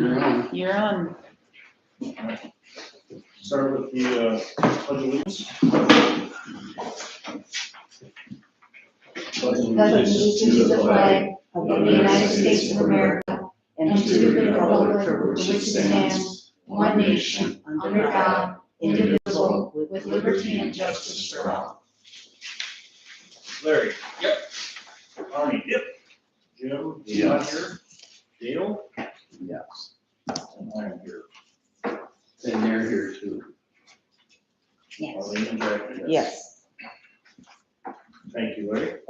You're on. Start with the pledge of allegiance. Pledge allegiance to the flag of the United States of America and to the republic for which it stands, one nation, under God, indivisible, with liberty and justice for all. Larry? Yep. Arnie? Yep. Jim? Is not here. Dale? Yes. And I am here. And they're here too. Yes. Arlene and Jack, Yes. Thank you, Larry.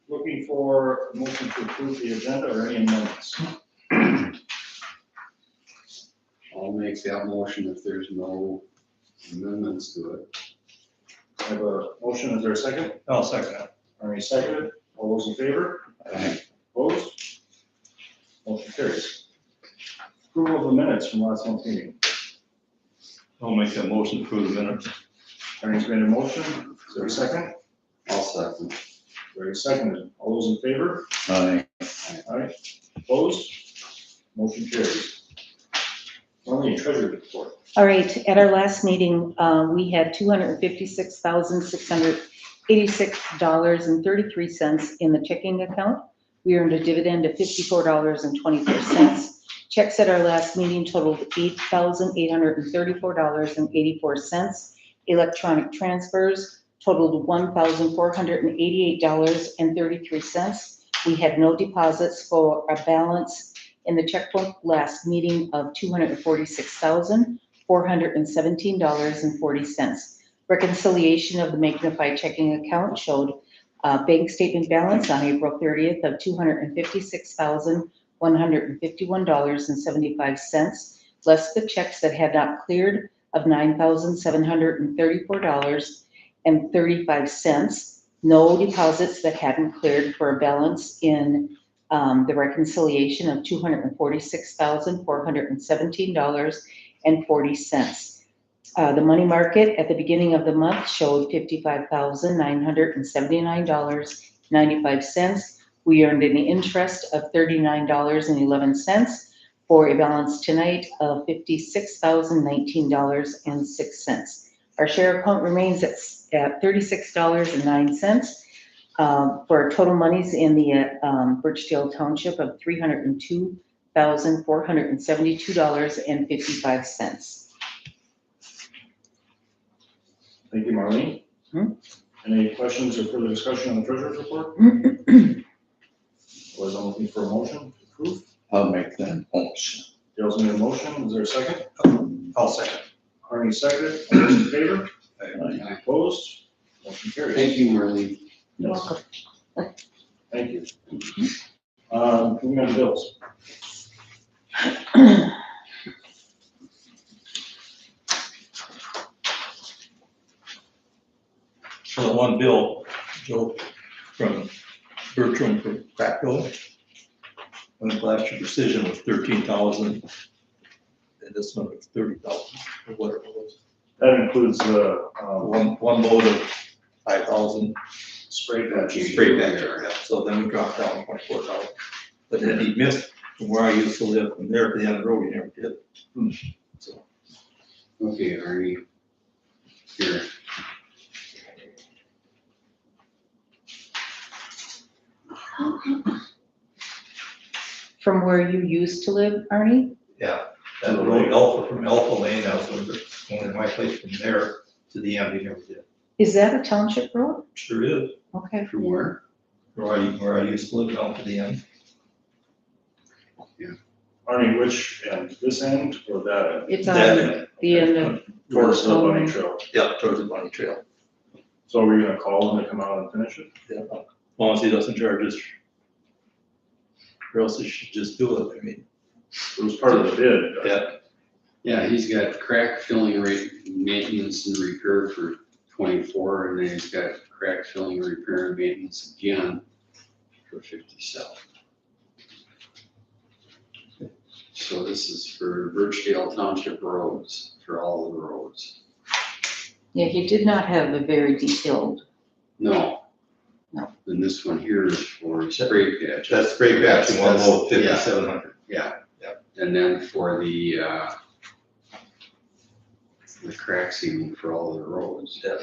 Looking for a motion to approve the agenda or any amendments. I'll make that motion if there's no amendments to it. I have a motion. Is there a second? I'll second that. Arnie seconded. All those in favor? Aye. Opposed? Motion carries. Approval of the minutes from last month's meeting. I'll make that motion to approve the minutes. Arnie's made a motion. Is there a second? I'll second. Very seconded. All those in favor? Aye. Aye. Opposed? Motion carries. Marlene, treasury report. All right, at our last meeting, we had $256,686.33 in the checking account. We earned a dividend of $54.24. Checks at our last meeting totaled $8,834.84. Electronic transfers totaled $1,488.33. We had no deposits for a balance in the checkbook last meeting of $246,417.40. Reconciliation of the Magnify checking account showed a bank statement balance on April 30th of $256,151.75, less the checks that had not cleared of $9,734.35, no deposits that hadn't cleared for a balance in the reconciliation of $246,417.40. The money market at the beginning of the month showed $55,979.95. We earned an interest of $39.11 for a balance tonight of $56,019.06. Our share account remains at $36.09. For total monies in the Birchdale Township of $302,472.55. Thank you, Marlene. Any questions or further discussion on the treasurer's report? Was I'm looking for a motion to approve. I'll make that motion. Dale's made a motion. Is there a second? I'll second. Arnie seconded. All those in favor? Aye. Opposed? Motion carries. Thank you, Marlene. You're Yes. welcome. Thank you. Moving on to bills. So the one bill, Joe, from Bertram from Crackville. And the last year's decision was 13,000. And this one was 30,000 or whatever it was. That includes the One load of 5,000 spray patches. spray back there. So then we dropped down 24,000. But then he missed from where I used to live, from there to the end of the road, he never did. So Okay, Arnie. Here. From where you used to live, Arnie? yeah, that road Alpha from Alpha Lane, that was only my place from there to the end, he never did. Is that a township road? Sure is, Okay. From where? where I used to live down to the end. Arnie, which end? This end or that end? It's That on end. the end of, Towards the bunny trail. Yeah, towards the bunny trail. So are we gonna call them to come out and finish it? Yeah, as long as he doesn't charge us, or else he should just do it, I mean, It was part of the bid. yeah. Yeah, he's got crack filling rate maintenance and repair for 24, and then he's got crack filling repair and maintenance again for 57. So this is for Birchdale Township roads, for all the roads. yeah, he did not have a very detailed. No. No. And this one here is for spray patch. That's spray patch, one load, Yeah. 5,700. Yeah. And then for the crack sealing for all the roads. Yeah.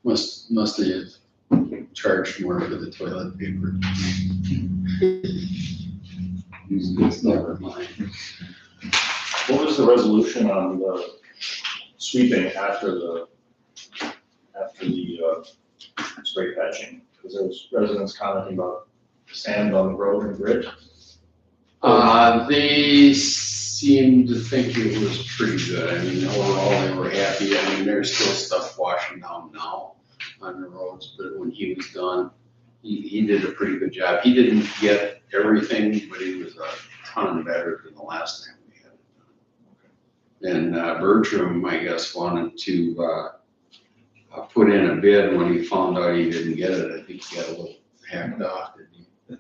Must have charged more for the toilet paper. It's never mind. What was the resolution on the sweeping after the spray patching? Because there was residents commenting about sand on the road and bridge. They seemed to think it was pretty good. I mean, overall, they were happy. I mean, there's still stuff washing down now on the roads, but when he was done, he did a pretty good job. He didn't get everything, but he was a ton better than the last time we had it done. And Bertram, I guess, wanted to put in a bid when he found out he didn't get it. I think he got a little hacked off, didn't he?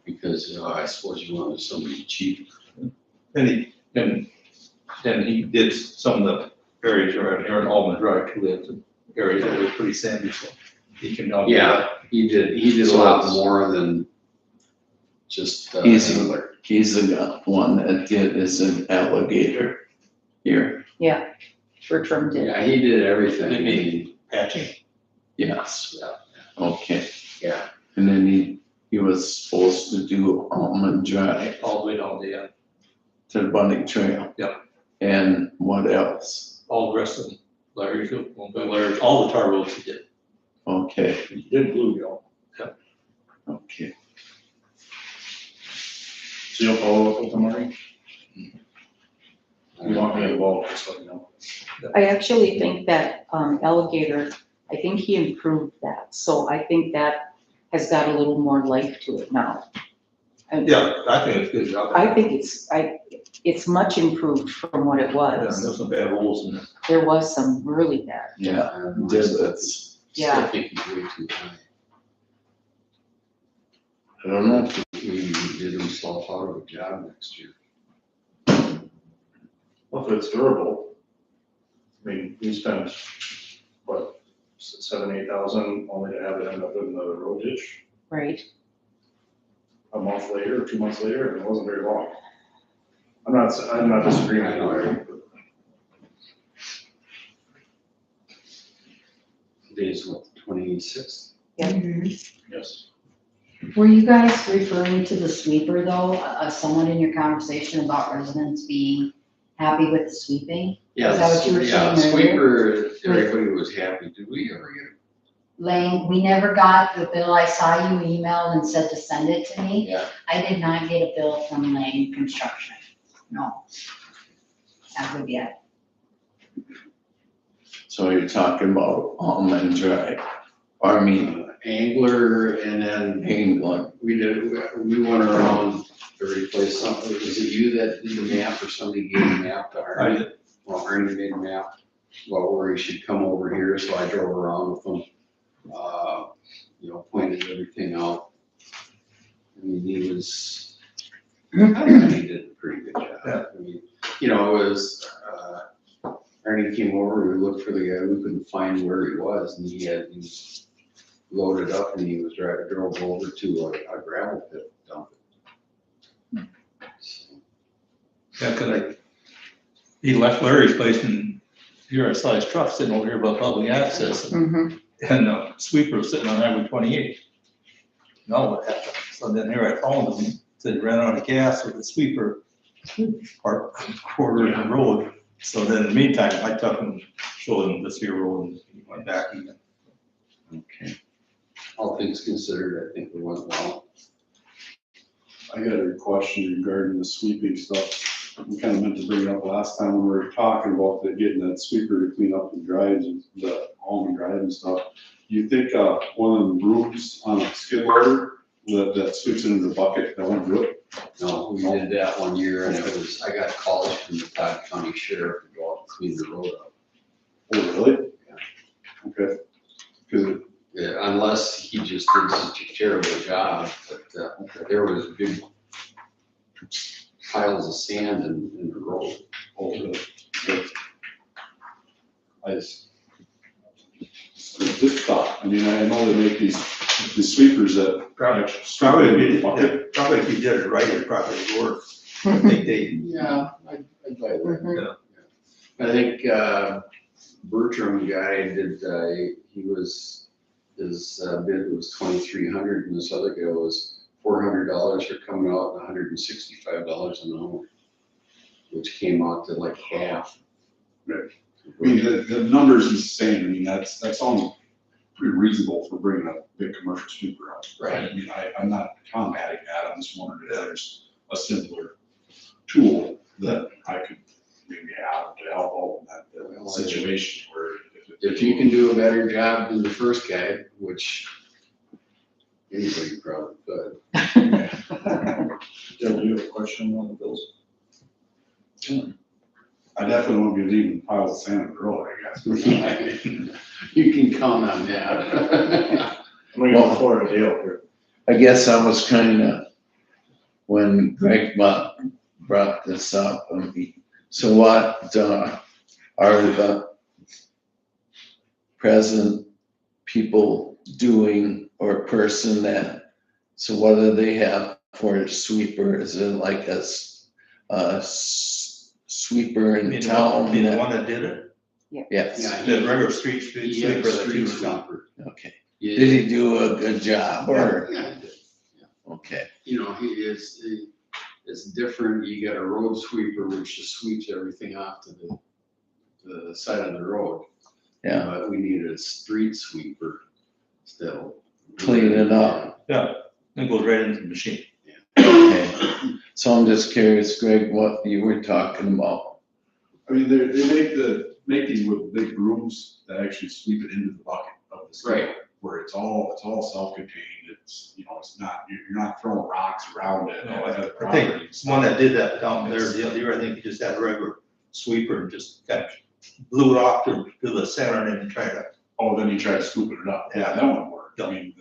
Because I suppose you wanted somebody cheap. And he did some of the areas around here in Almond Drive too, that's an area that was pretty sandy, so he can help. Yeah, he did a So lot it's- more than just He's Engler. He's the one that did is an alligator here, Bertram did. Yeah, he did everything. Did he? Patching. yes, Yeah, okay. yeah. And then he was supposed to do Almond Drive All the way down the end, to the Bunny Trail. Yep. And what else? all the rest of them, Larry's, Larry's, all the tar roads he did. Okay, He did Bluegill. okay. So you'll follow up with them, Marty? You want me involved, just let me know. I actually think that Alligator, I think he improved that, so I think that has got a little more life to it now. Yeah, I think it's a good job. I think it's much improved from what it Yeah, was. there's some bad holes in it. There was some really bad, Yeah, I don't know, I divots. yeah. still think he's way too high. I don't know. Maybe he did himself out of a job next year. Well, if it's durable, I mean, we spent, what, $7,000-8,000 only to have it end up in the road ditch Right. a month later, 2 months later, and it wasn't very long. I'm not disagreeing with you, Larry, but Today's what, 26th? yes. Were you guys referring to the sweeper though? Someone in your conversation about residents being happy with the sweeping? Yeah, Is that what you were yeah, saying sweeper, everybody was happy. Did we ever get it? Lang, we never got the bill. I saw you emailed and said to send it to me. Yeah. I did not get a bill from Lang Construction. No. As of yet. So you're talking about Almond Drive, I mean, Angler, and then England. we went around every place. Something, was it you that did the map or somebody gave a map to I Arnie? did. Well, Arnie made a map, well, where he should come over here, so I drove around with him. Pointed everything out. I mean, he was, I think he did a pretty good job. Yeah. I mean, it was, Arnie came over, we looked for the guy, we couldn't find where he was, and he was loaded up and he was drove over to a gravel pit dump. So, Yeah, cause he left Larry's place and here I saw his truck sitting over here about public access Mm-hmm. and the sweeper was sitting on Highway 28. No, what happened? So then here I found him, said he ran out of gas with the sweeper parked quarter in the road. So then in the meantime, I took him, showed him this here road and he went back again. Okay. All things considered, I think we went well. I got a question regarding the sweeping stuff. We kind of meant to bring it up last time when we were talking about getting that sweeper to clean up the drives and the Almond Drive and stuff. Do you think, one of the brooms on a skid loader that sweeps into the bucket, that won't do it? No, we did that one year and I got calls from the Todd County Sheriff to go out and clean the road up. Oh, really? Yeah. Okay. Cause Yeah, unless he just did such a terrible job, but there was big piles of sand in the road. I just thought, I mean, I know they make these sweepers that Probably struggle if in you the bucket. probably if you did it right, it probably worked. I think they, Yeah, I'd buy that. Mhm. I think, Bertram guy did, his bid was 2,300 and this other guy was $400 for coming out at $165 an hour, which came out to like half. I mean, the numbers he's saying, I mean, that sounds pretty reasonable for bringing a big commercial sweeper out. Right. I mean, I'm not combating that, I'm just wondering if there's a simpler tool that I could maybe have to help out in that situation where. If you can do a better job than the first guy, which anybody probably could. Joe, do you have a question on the bills? I definitely won't be leaving piles of sand in the road, I guess. You can count on that. I'm gonna go for a deal here. I guess I was kinda, when Greg brought this up, so what, are the present people doing, or person that, so what do they have for a sweeper? Is it like a sweeper I in mean, town? the one that did it, Yes, Yeah. the regular street He had a sweeper that street he was on. sweeper. okay. Yeah. Did he do a good job, or, Yeah, he did. okay, You know, it's different. You got a road sweeper, which just sweeps everything off to the side of the road. yeah, But we needed a street sweeper still. clean it up. It goes right into the machine. Okay. So I'm just curious, Greg, what you were talking about. I mean, they make these with big brooms that actually sweep it into the bucket of the snow. Right. Where it's all self-contained, it's, you know, it's not, you're not throwing rocks around it. No, like other I think properties. one that did that down there the other year, I think he just had a regular sweeper and just kind of blew it off to the center and then tried to. Oh, then you try to scoop it up. Yeah, that would work. I mean,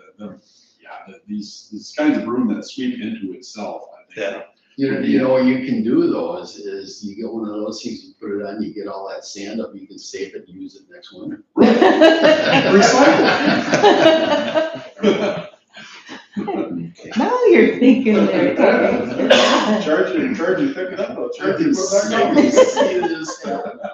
these kinds of broom that sweep into itself, I think. Yeah. You know what you can do though is you get one of those things, you put it on, you get all that sand up, you can save it and use it next winter. Now you're thinking there. Charge you pick it up, I'll I charge can you put it back see on. this happen now.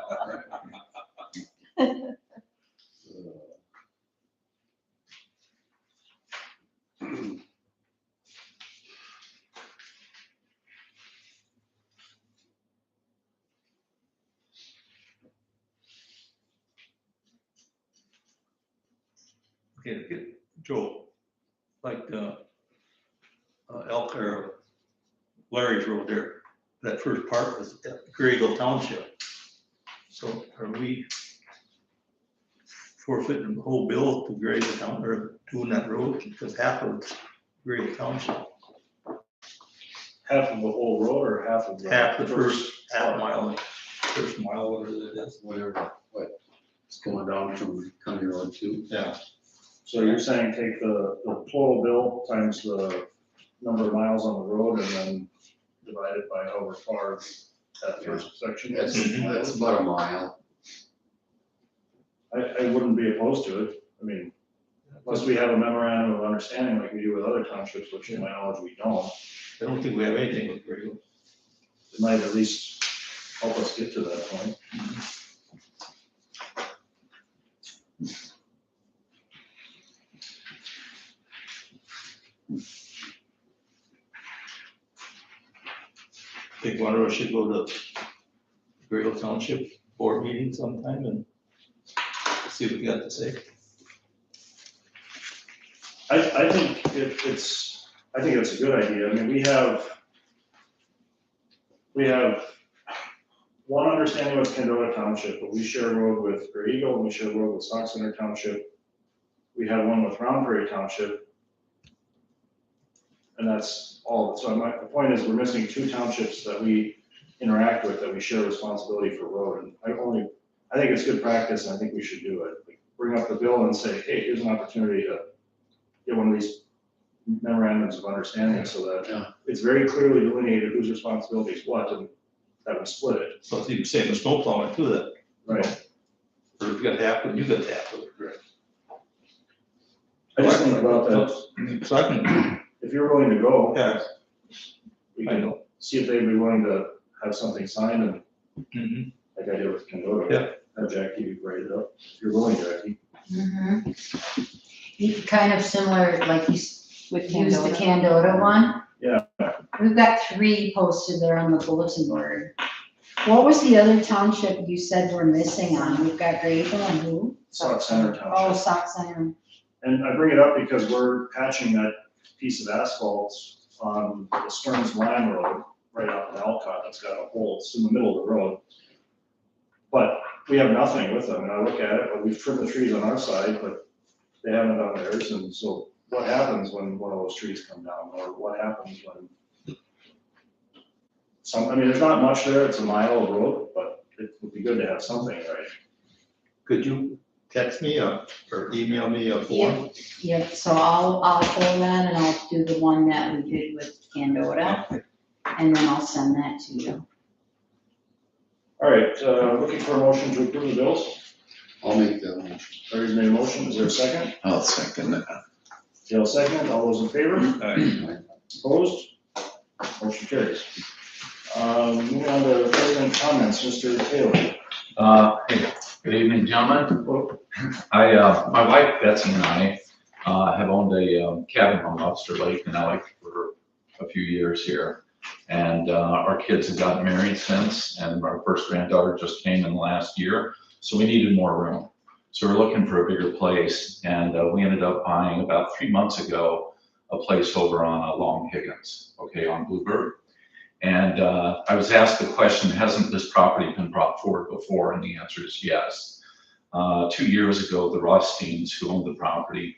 Okay, Joe, like Elk or Larry's Road there, that first part was Grayville Township. So are we forfeiting the whole bill to Grayville Town, or doing that road, because half of it's Grayville Township? Half of the whole road or half of the? Half the first half mile, first mile, whatever it is. Whatever, it's going down from County Road 2. Yeah. So you're saying take the total bill times the number of miles on the road and then divide it by however far that first section That's, is? that's about a mile. I wouldn't be opposed to it. I mean, unless we have a memorandum of understanding like we do with other townships, which in my knowledge we don't. I don't think we have anything with Grayville. It might at least help us get to that point. Think one of us should go to Grayville Township board meeting sometime and see what we got to say. I think it's a good idea. I mean, we have one understanding with Candota Township, but we share a road with Gray Eagle and we share a road with Sauk Center Township. We have one with Round Prairie Township. And that's all. So the point is, we're missing two townships that we interact with, that we share responsibility for road. And I think it's good practice, and I think we should do it. Like, bring up the bill and say, hey, here's an opportunity to get one of these memorandums of understanding so that it's very clearly delineated whose responsibility is what, and that we split it. So it's even saying the snow plowing too, that, Right. or if you got half, and you got half of it. Right. I just think about that, So I can, if you're willing to go, yeah, we I can know. see if they'd be willing to have something signed and Mhm. like I did with Kendota. Yeah. Have Jackie write it up, if you're willing, Jackie. Kind of similar, like you With used the Candota. Candota one. Yeah. We've got 3 posted there on the bulletin board. What was the other township you said we're missing on? We've got Grayville and who? Sauk Center Oh, Township. Sauk Center. And I bring it up because we're patching that piece of asphalt on the Stearns Line Road, right out in Alcott, that's got a hole, it's in the middle of the road. But we have nothing with them, and I look at it, but we've trimmed the trees on our side, but they haven't done theirs, and so what happens when one of those trees come down, or what happens when I mean, there's not much there, it's a mile of road, but it would be good to have something, right? Could you text me or email me a form? Yep, so I'll pull that and I'll do the one that we did with Candota, and then I'll send that to you. All right, looking for a motion to approve the bills. I'll make that one. Larry's made a motion, is there a second? I'll second that. Dale second, all those in favor? Aye. Opposed? Motion carries. Moving on to president comments, Mr. Taylor. Hey, good evening, gentlemen. My wife Betsy and I have owned a cabin on Lobster Lake in LA for a few years here. And our kids have gotten married since, and our first granddaughter just came in the last year. So we needed more room. So we're looking for a bigger place, and we ended up buying about 3 months ago a place over on Long Higgins, okay, on Bluebird. And I was asked the question, hasn't this property been brought forward before? And the answer is yes. 2 years ago, the Rothsteins, who owned the property,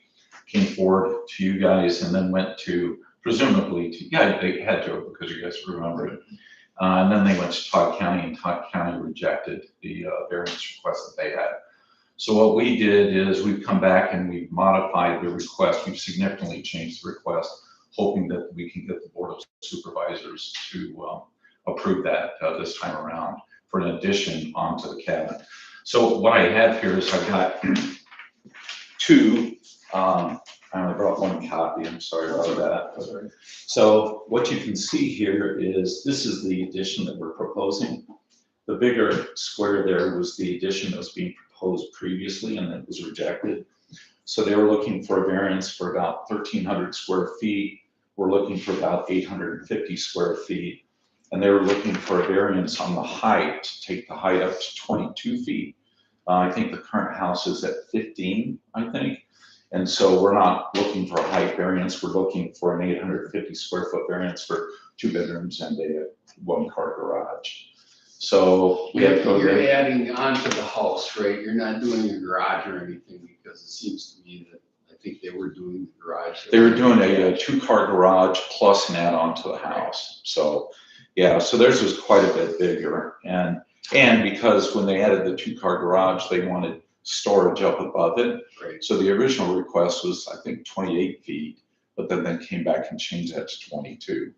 came forward to you guys and then went to, presumably, they had to because you guys remember it. And then they went to Todd County, and Todd County rejected the variance request that they had. So what we did is we've come back and we've modified the request. We've significantly changed the request, hoping that we can get the Board of Supervisors to approve that this time around for an addition onto the cabin. So what I have here is I've got 2, I only brought 1 copy, I'm sorry about that. So what you can see here is this is the addition that we're proposing. The bigger square there was the addition that was being proposed previously, and it was rejected. So they were looking for a variance for about 1,300 square feet. We're looking for about 850 square feet. And they were looking for a variance on the height, to take the height up to 22 feet. I think the current house is at 15, I think. And so we're not looking for a height variance. We're looking for an 850 square foot variance for 2 bedrooms and a 1-car garage. So we have to go You're there. adding on to the house, right? You're not doing a garage or anything, because it seems to me that, I think they were doing the garage. They were doing a 2-car garage plus an add-on to the house. So, yeah, so theirs was quite a bit bigger. And because when they added the 2-car garage, they wanted storage up above it. Right. So the original request was, I think, 28 feet, but then they came back and changed that to 22.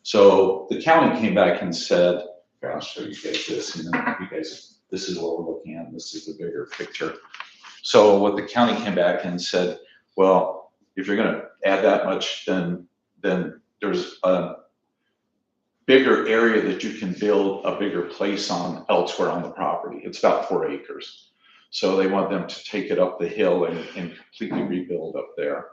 So the county came back and said, here, I'll show you guys this, and then you guys, this is what we're looking at, this is the bigger picture. So what the county came back and said, well, if you're gonna add that much, then there's a bigger area that you can build a bigger place on elsewhere on the property. It's about 4 acres. So they want them to take it up the hill and completely rebuild up there.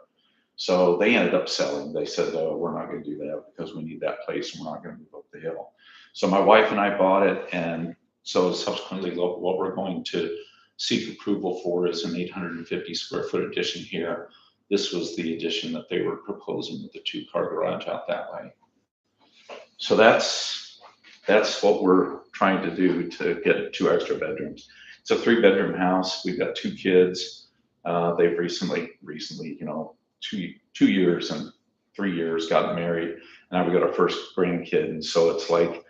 So they ended up selling. They said, we're not gonna do that because we need that place and we're not gonna move up the hill. So my wife and I bought it, and so subsequently what we're going to seek approval for is an 850 square foot addition here. This was the addition that they were proposing with the 2-car garage out that way. So that's what we're trying to do to get 2 extra bedrooms. It's a 3-bedroom house. We've got 2 kids. They've recently, 2 years and 3 years gotten married. Now we got our first grandkid, and so it's like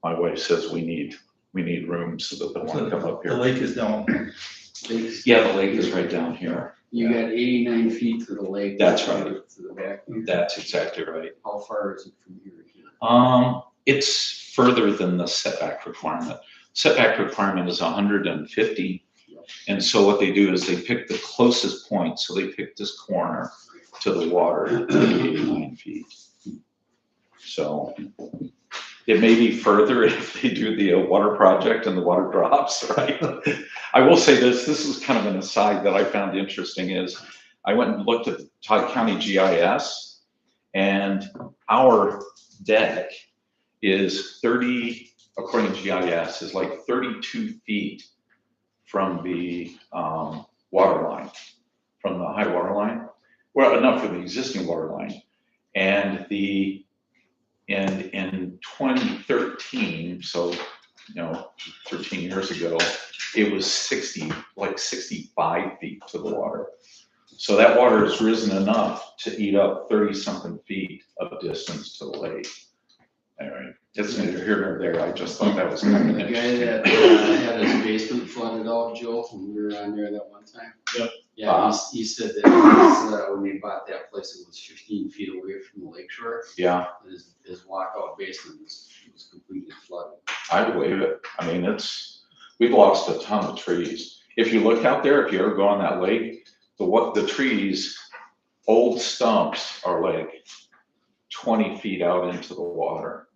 my wife says we need room so that they want to come up The here. lake is down. Yeah, the lake is right down here. You got 89 feet to the lake. That's right. To the back. That's exactly right. How far is it from here? It's further than the setback requirement. Setback requirement is 150. And so what they do is they pick the closest point. So they pick this corner to the water, 89 feet. So It may be further if they do the water project and the water drops, right? I will say this is kind of an aside that I found interesting is I went and looked at the Todd County GIS, and our deck is 30, according to GIS, is like 32 feet from the water line, from the high water line. Well, not for the existing water line. And in 2013, so 13 years ago, it was 65 feet to the water. So that water has risen enough to eat up 30-something feet of distance to the lake. Anyway, it's neither here nor there. I just thought that was kind of The guy interesting. that had his basement flooded out, Joe, when we were on there that one time. Yep. Yeah, he said that his, when they bought that place, it was 15 feet away from the lake shore. Yeah, And his walkout basement was completely flooded. I believe it. I mean, we've lost a ton of trees. If you look out there, if you ever go on that lake, the trees, old stumps are like 20 feet out into the water.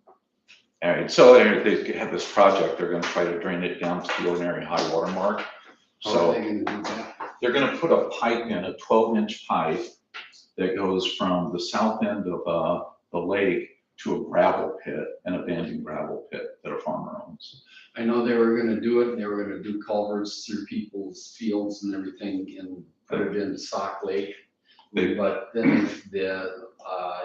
All right, so they have this project, they're gonna try to drain it down to the ordinary high water mark. How are So they gonna do that? they're gonna put a pipe in, a 12-inch pipe that goes from the south end of the lake to a gravel pit, an abandoned gravel pit that a farmer owns. I know they were gonna do it, they were gonna do culverts through people's fields and everything and put it in Sock Lake. They- But then the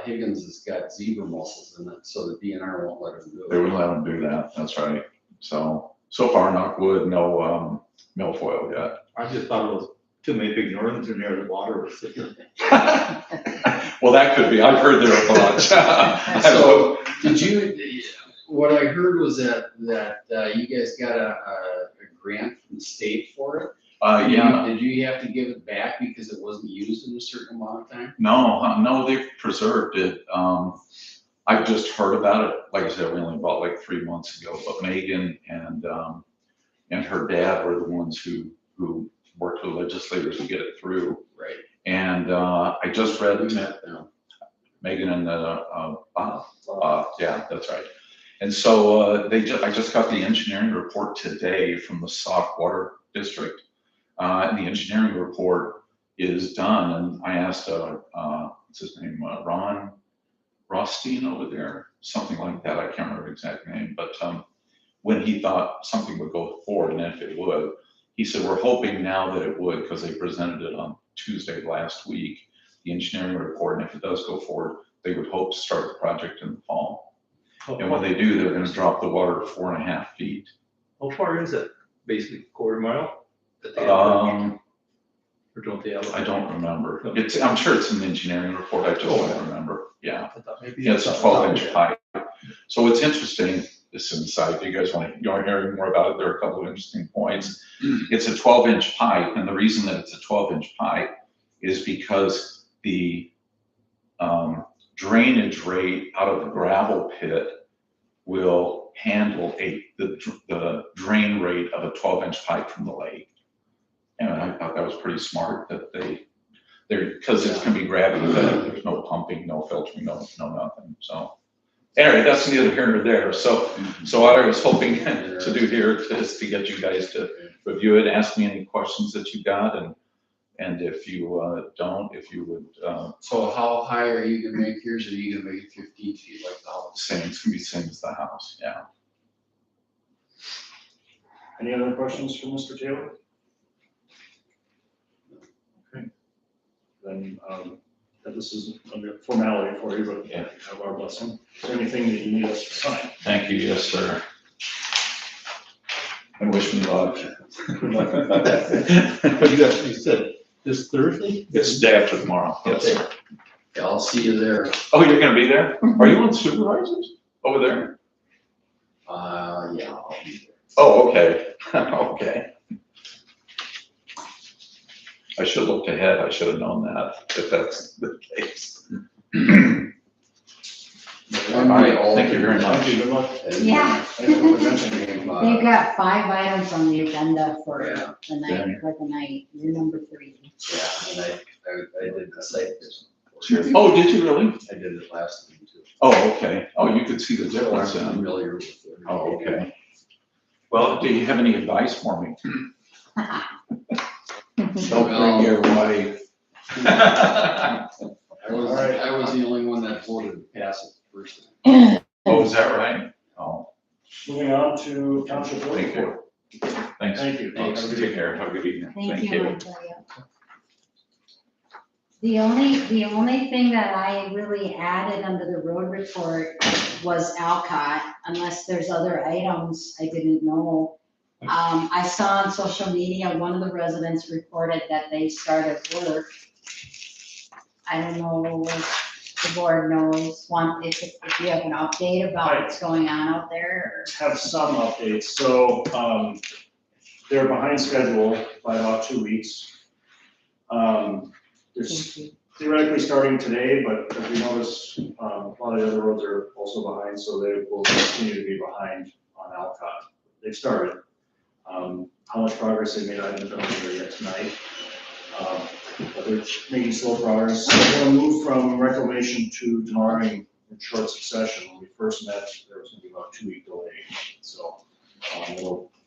Higgins has got zebra mussels in it, so the DNR won't let him do it. They wouldn't let them do that, that's right. So far, knock wood, no milfoil yet. I just thought it was too many big northerns in there, the water was sitting. Well, that could be, I've heard there a bunch. So, did you, what I heard was that you guys got a grant from the state for it? Yeah, Did you have to give it back because it wasn't used in a certain amount of time? no, they've preserved it. I've just heard about it. Like I said, we only bought like 3 months ago, but Megan and her dad were the ones who worked with legislators to get it through. Right. And I just read We met them. Megan and Bob. Yeah, that's right. And so I just got the engineering report today from the Sauk Water District. And the engineering report is done. And I asked, what's his name, Ron Rothstein over there, something like that. I can't remember the exact name, but when he thought something would go forward, and if it would, he said, we're hoping now that it would, because they presented it on Tuesday last week, the engineering report, and if it does go forward, they would hope to start the project in the fall. And when they do, they're gonna drop the water 4.5 feet. How far is it? Basically quarter mile? That they have, Um, or don't they have? I don't remember. I'm sure it's an engineering report, I just don't remember. Yeah, I thought maybe. yeah, it's a 12-inch pipe. So what's interesting, this inside, you guys want to hear more about it, there are a couple of interesting points. It's a 12-inch pipe, and the reason that it's a 12-inch pipe is because the drainage rate out of the gravel pit will handle the drain rate of a 12-inch pipe from the lake. And I thought that was pretty smart that because it's gonna be gravity fed, there's no pumping, no filtering, no nothing, so. Anyway, that's neither here nor there, so what I was hoping to do here is to get you guys to review it, ask me any questions that you got, and if you don't, if you would, So how high are you gonna make yours? Are you gonna make it 15 feet like the house? same, it's gonna be the same as the house, yeah. Any other questions for Mr. Taylor? Okay. Then, this is a formality for you, but Yeah. have our blessing. Is there anything that you need us to sign? Thank you, yes, sir. And wish me luck. But you said this Thursday? It's day after tomorrow, yes, sir. Yeah, I'll see you there. Oh, you're gonna be there? Are you on supervisors over there? Yeah, I'll be there. Oh, okay, okay. I should have looked ahead, I should have known that, if that's the case. All right, thank you very much. Thank you, good luck. Yeah. Thanks for presenting. They've got 5 items on the agenda for Yeah. the night, for the night. You're number 3. Yeah, and I did the site visit. Oh, did you really? I did it last time too. Oh, okay. Oh, you could see the difference I'm then. familiar with it. Oh, okay. Well, do you have any advice for me? Don't bring your wife. I All right. was the only one that voted to pass it the first time. Oh, is that right? Oh, Moving on to township road Thank you. report. thanks. Thank you. Thanks. Have a good Take care. Have a good evening. Thank you, Montoya. The only thing that I really added under the road report was Alcott, unless there's other items I didn't know. I saw on social media, one of the residents reported that they started work. I don't know if the board knows, if you have an update about what's going on out there, Have some updates. So, they're behind schedule by about 2 weeks. There's theoretically starting today, but as we notice, a lot of the other roads are also behind, so they will continue to be behind on Alcott. They've started. How much progress they made, I haven't done it yet tonight. But they're making slow progress. We're gonna move from reclamation to denoring in short succession. When we first met, there was gonna be about a 2-week delay. So,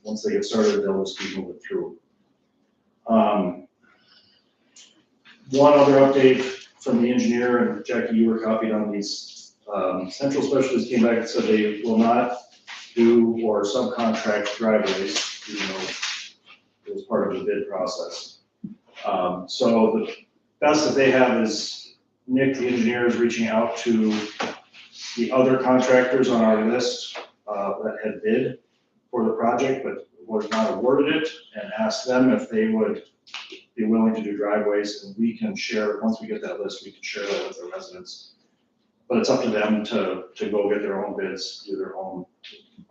once they get started, they'll just keep moving through. One other update from the engineer, and Jackie, you were copied on these. Central Specialties came back and said they will not do or subcontract driveways, even though it was part of the bid process. So the best that they have is Nick, the engineer, is reaching out to the other contractors on our list that had bid for the project, but was not awarded it, and asked them if they would be willing to do driveways, and we can share, once we get that list, we can share that with the residents. But it's up to them to go get their own bids, do their own,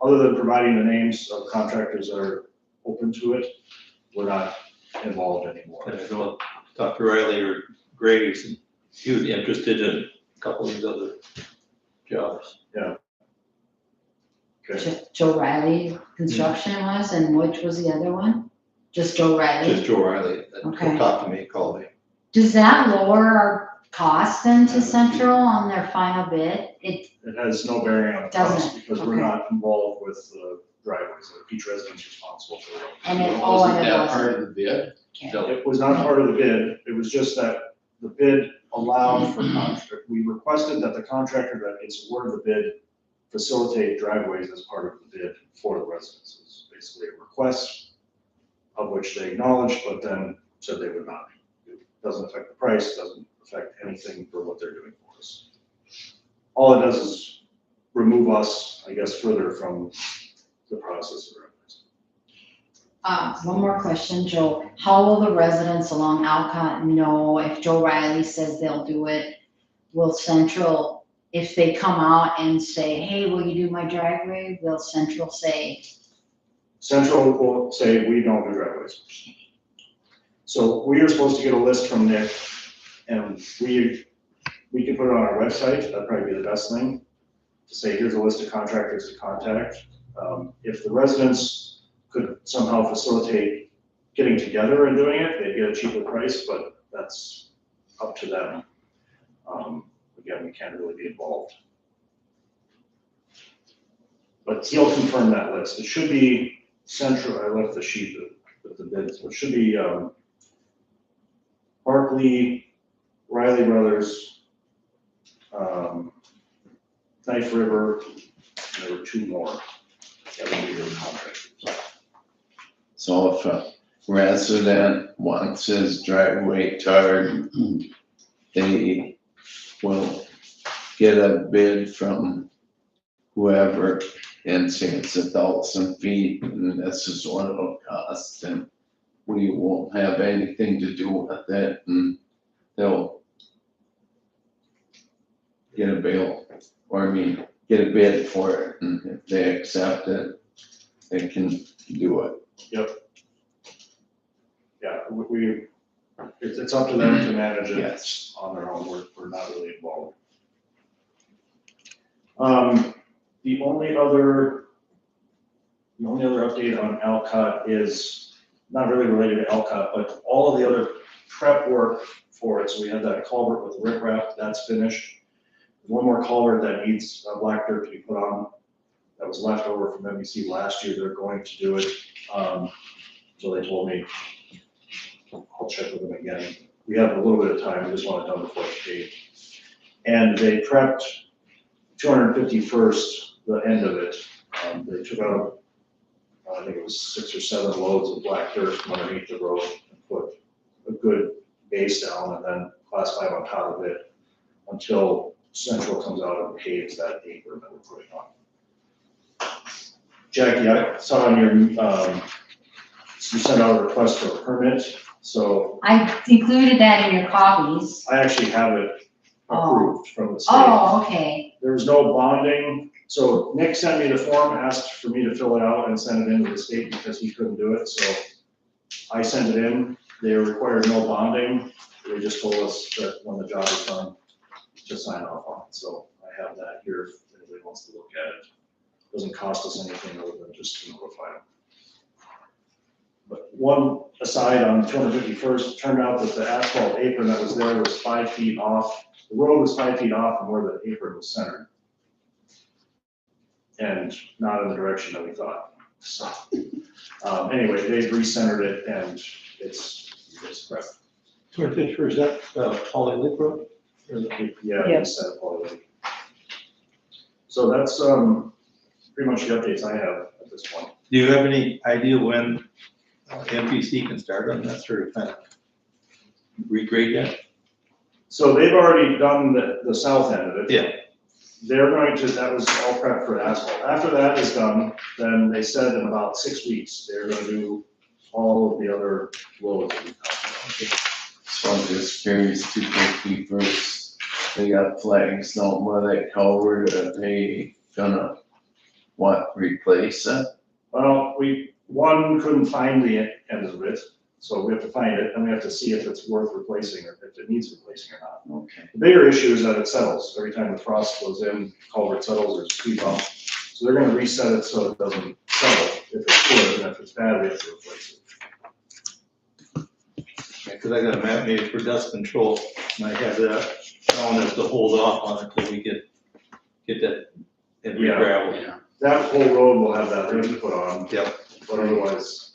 other than providing the names of contractors that are open to it, we're not involved anymore. And I know Dr. Riley or Grady, he was interested in a couple of these other jobs. Okay. Joe Riley Construction was, and which was the other one? Just Joe Riley? Just Joe Riley, that Okay. talked to me, called me. Does that lower our cost then to Central on their final bid? It has no bearing on the Doesn't cost, it? because we're Okay. not involved with the driveways, each resident's responsible for it. And it, Wasn't and it that wasn't. part of the bid? Okay. It was not part of the bid, it was just that the bid allowed for contract, we requested that the contractor that gets awarded the bid facilitate driveways as part of the bid for the residents. It's basically a request of which they acknowledged, but then said they would not. It doesn't affect the price, doesn't affect anything for what they're doing for us. All it does is remove us, I guess, further from the process of driveways. One more question, Joe. How will the residents along Alcott know if Joe Riley says they'll do it? Will Central, if they come out and say, hey, will you do my driveway? Will Central say, Central will say, we don't do driveways. So we are supposed to get a list from Nick, and we can put it on our website, that'd probably be the best thing, to say, here's a list of contractors to contact. If the residents could somehow facilitate getting together and doing it, they'd get a cheaper price, but that's up to them. Again, we can't really be involved. But he'll confirm that list. It should be Central, I left the sheet with the bids, it should be Barkley, Riley Brothers, Knife River, and there were 2 more that would be the contractors. So if a resident wants his driveway tarred, they will get a bid from whoever and say it's 1,000 feet and this is what it'll cost, and we won't have anything to do with it, and they'll get a bill, or I mean, get a bid for it, and if they accept it, they can do it. Yeah, it's up to them to manage it Yes. on their own, we're not really involved. The only other update on Alcott is not really related to Alcott, but all of the other prep work for it. So we had that culvert with riprap, that's finished. One more culvert that needs black dirt to be put on, that was left over from NBC last year, they're going to do it. So they told me, I'll check with them again. We have a little bit of time, we just want it done before it's paid. And they prepped 251st, the end of it. They took out, I think it was 6 or 7 loads of black dirt from underneath the road and put a good base down and then class 5 on top of it until Central comes out and paves that apron that we're putting on. Jackie, I saw on your, you sent out a request for a permit, so I included that in your copies. I actually have it approved from the state. Oh, okay. There was no bonding, so Nick sent me the form, asked for me to fill it out and send it into the state because he couldn't do it, so I sent it in. They required no bonding, they just told us that when the job is done, to sign off on it, so I have that here if anybody wants to look at it. Doesn't cost us anything other than just to notify them. But one aside on 251st, it turned out that the asphalt apron that was there was 5 feet off. The road was 5 feet off from where the apron was centered. And not in the direction that we thought. So, anyway, they've recentered it and it's correct. 251st, is that Holly Lake Road? Yeah, Yeah. they set up all of it. So that's, pretty much the updates I have at this point. Do you have any idea when MPC can start on that sort of kind of regrade yet? So they've already done the south end of it. Yeah. They're going to, that was all prepped for asphalt. After that is done, then they said in about 6 weeks, they're gonna do all of the other roads. that we talked about. So I'm just curious, 251st, they got flags down by that culvert, are they gonna, replace it? Well, one couldn't find the end of it, so we have to find it, and we have to see if it's worth replacing or if it needs replacing or not. Okay. The bigger issue is that it settles. Every time the frost goes in, culvert settles or speed bump. So they're gonna reset it so it doesn't settle if it's good, and if it's bad, we have to replace it. Because I got a map made for dust control, and I have that, I want us to hold off on it till we get that and Yeah. gravel. Yeah. That whole road will have that rim put on. Yep. But otherwise,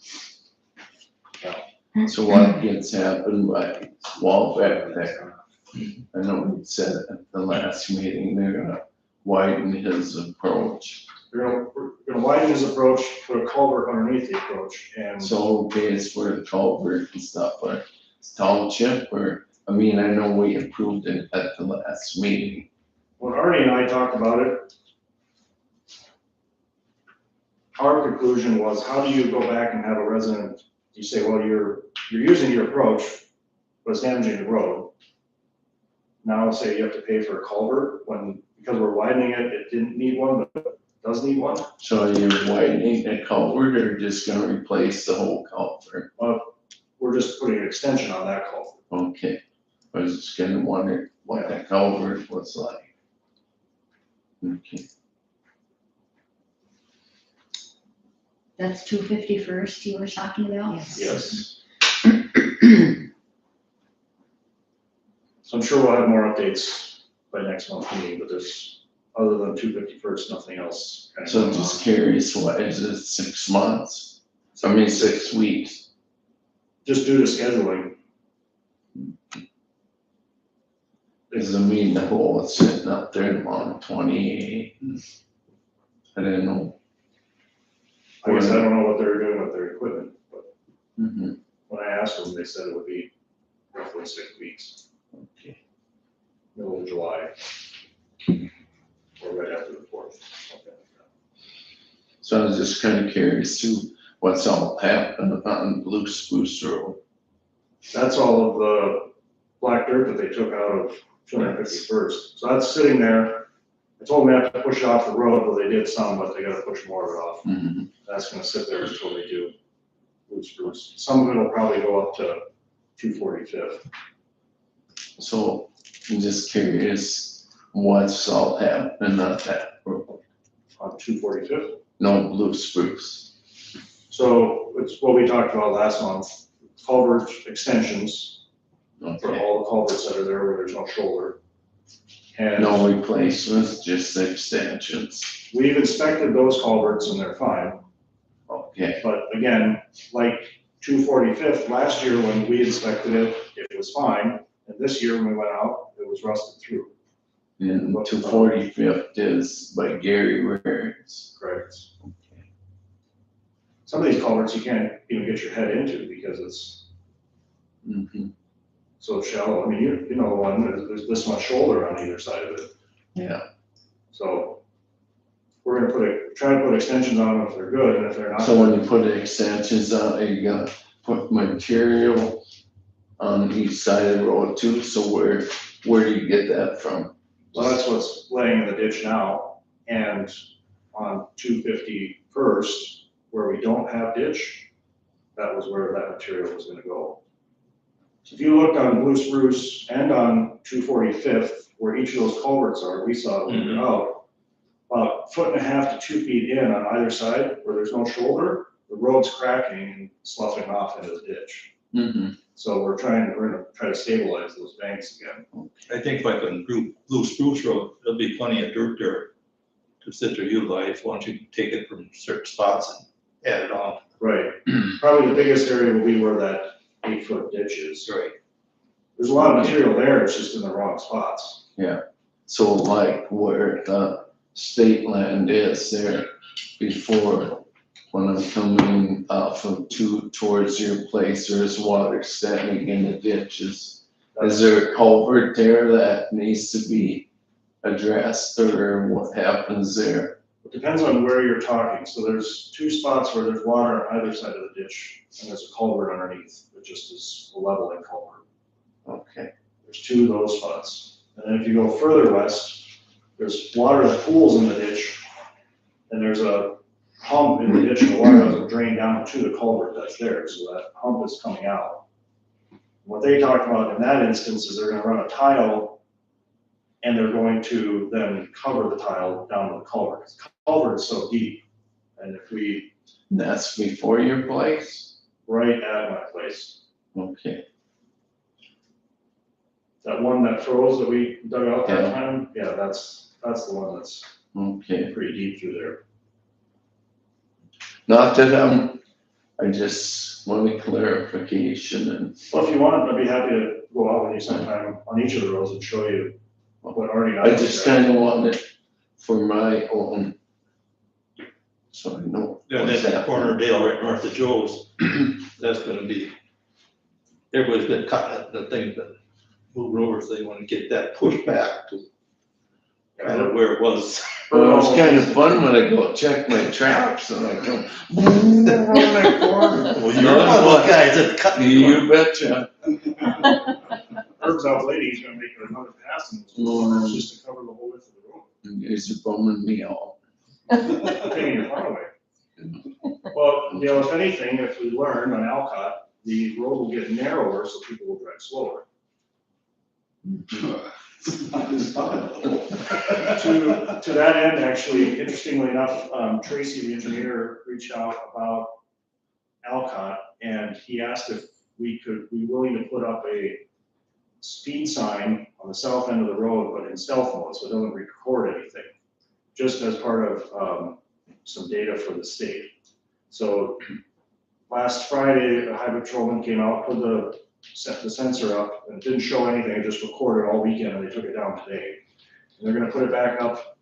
So what gets happened by Walt back there? I know we said at the last meeting, they're gonna widen his approach. we're gonna widen his approach, put a culvert underneath the approach, and So, okay, it's for the culvert and stuff, but it's township or, I mean, I know we approved it at the last meeting. when Arnie and I talked about it, our conclusion was, how do you go back and have a resident, you say, well, you're using your approach, but it's damaging the road. Now say you have to pay for a culvert when, because we're widening it, it didn't need one, but it does need one. So you're widening the culvert or just gonna replace the whole culvert? We're just putting an extension on that culvert. Okay, I was just gonna wonder what the culvert was like. Okay, That's 251st you were talking about? Yes. So I'm sure we'll have more updates by next month's meeting, but there's, other than 251st, nothing else. kind of so going just on. curious, what is it, 6 months? I mean, 6 weeks? Just due to scheduling. Cause I mean, the hole is sitting up there on 28. I didn't know. I guess I don't know what they're doing with their equipment, but Mhm. when I asked them, they said it would be roughly 6 weeks, Okay. middle of July. Or right after the 4th. something like that. So I was just kinda curious too, what's all happened on Blue Spruce Road? That's all of the black dirt that they took out of 251st. So that's sitting there. I told them they have to push it off the road, but they did some, but they gotta push more of it off. Mhm. That's gonna sit there until they do Blue Spruce. Some of it will probably go up to 245th. So I'm just curious, what's all happening on that road? On 245th. No Blue Spruce. So it's what we talked about last month, culvert extensions for Okay, all the culverts that are there where there's no shoulder. And No replacements, just extensions. we've inspected those culverts and they're fine. Okay, But again, like 245th, last year when we inspected it, it was fine. And this year when we went out, it was rusted through. and 245th is by Gary Ware's. Correct. Some of these culverts you can't even get your head into because it's Mm-hmm. so shallow. I mean, you know the one, there's this much shoulder on either side of it. Yeah, So we're gonna try to put extensions on them if they're good, and if they're not. so when you put the extensions on, you gotta put material on each side of the road too, so where do you get that from? Well, that's what's laying in the ditch now, and on 251st, where we don't have ditch, that was where that material was gonna go. If you looked on Blue Spruce and on 245th, where each of those culverts are, we saw it when we were out, about 1.5 to 2 feet in on either side, where there's no shoulder, the road's cracking and sloughing off into the ditch. Mm-hmm. So we're gonna try to stabilize those banks again. I think like on Blue Spruce Road, there'll be plenty of dirt there to sit there utilize, why don't you take it from certain spots and add it on. Right. Probably the biggest area will be where that 8-foot ditch is. Right. There's a lot of material there, it's just in the wrong spots. So like where the state land is there before, when I'm coming from towards your place, there's water standing in the ditches. Is there a culvert there that needs to be addressed, or what happens there? It depends on where you're talking. So there's 2 spots where there's water on either side of the ditch, and there's a culvert underneath, that just is a leveling culvert. Okay, There's 2 of those spots. And then if you go further west, there's water that pools in the ditch, and there's a hump in the ditch, and the water doesn't drain down to the culvert that's there, so that hump is coming out. What they talked about in that instance is they're gonna run a tile, and they're going to then cover the tile down to the culvert, because the culvert is so deep. And if we, and that's before your place? right at my place, Okay, that one that froze that we dug out Yeah. that time, yeah, that's the one that's okay. pretty deep through there. Not that I just wanted clarification and, Well, if you want, I'd be happy to go out with you sometime on each of the roads and show you what already got. I just kinda want it for my own, so I know. Yeah, what's that's that happening. corner Dale right north of Joe's, that's gonna be, everybody's been cutting the thing that moved over, so they wanna get that pushed back to kind of where it was. Well, it's kind of fun when I go check my traps and I go, boom, around that corner. Well, you're one of those guys that cut me. You betcha. Herb's out lady, he's gonna make it another pass in this corner, just to cover the whole width of the road. You guys are bumming me out. Taking your fun away. Well, you know, if anything, if we learn on Alcott, the road will get narrower, so people will drive slower. To that end, actually, interestingly enough, Tracy, the engineer, reached out about Alcott, and he asked if we could be willing to put up a speed sign on the south end of the road, but in stealth mode, so it doesn't record anything, just as part of some data for the state. So last Friday, a highway patrolman came out, set the sensor up, and it didn't show anything, it just recorded all weekend, and they took it down today. And they're gonna put it back up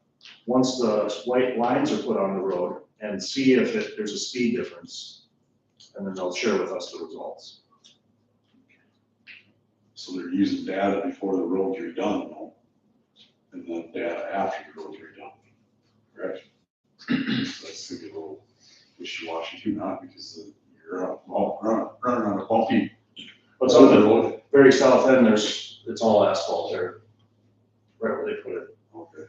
once the white lines are put on the road and see if there's a speed difference. And then they'll share with us the results. So they're using data before the road's redone, though, and then data after the road's redone, correct? That's a little wishy-washy too, not because you're running on a bumpy But on the very south end, it's all asphalt there, right where they put it. Okay,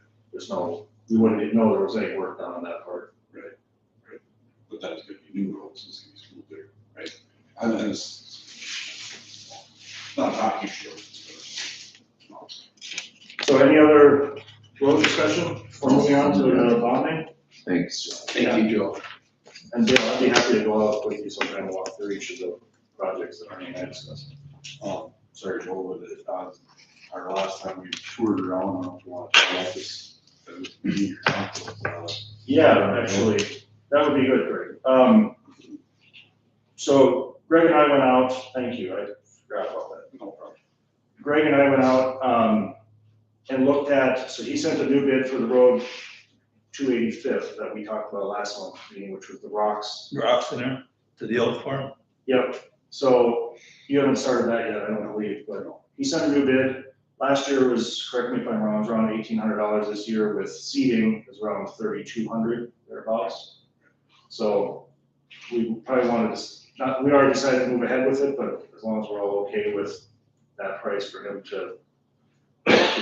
We wouldn't even know there was any work done on that part. but that's gonna be new roads, it's gonna be smooth there, right? And then it's not huge roads, but. So any other road discussion before moving on to the bonding? Thanks. Thank you, Joe. And Bill, I'd be happy to go out with you sometime and walk through each of the projects that Ernie and I discussed. Sorry, Joel, but our last time we toured around, I don't know if you want to talk about this, meeting or not, but, Yeah, actually, that would be good, Greg. So Greg and I went out, thank you, I forgot about that. no problem. Greg and I went out, and looked at, so he sent a new bid for the road 285th that we talked about last month's meeting, which was the rocks. Rocks in there to the old farm. Yep, so you haven't started that yet, I don't believe, but he sent a new bid. Last year was, correct me if I'm wrong, it was around $1,800. This year with seeding is around $3,200 thereabouts. So we probably wanted to, we already decided to move ahead with it, but as long as we're all okay with that price for him to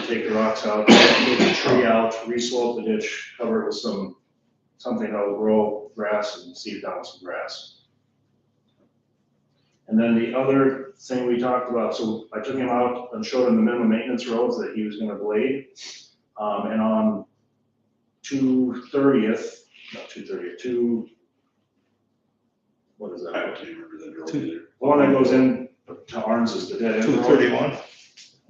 take the rocks out, move the tree out, re-slope the ditch, cover it with something that will grow grass and seed down some grass. And then the other thing we talked about, so I took him out and showed him the minimum maintenance roads that he was gonna blade. And on 230th, not 230th, what is I that? can't remember that road either. The one that goes in to Arns is the dead end road. 231.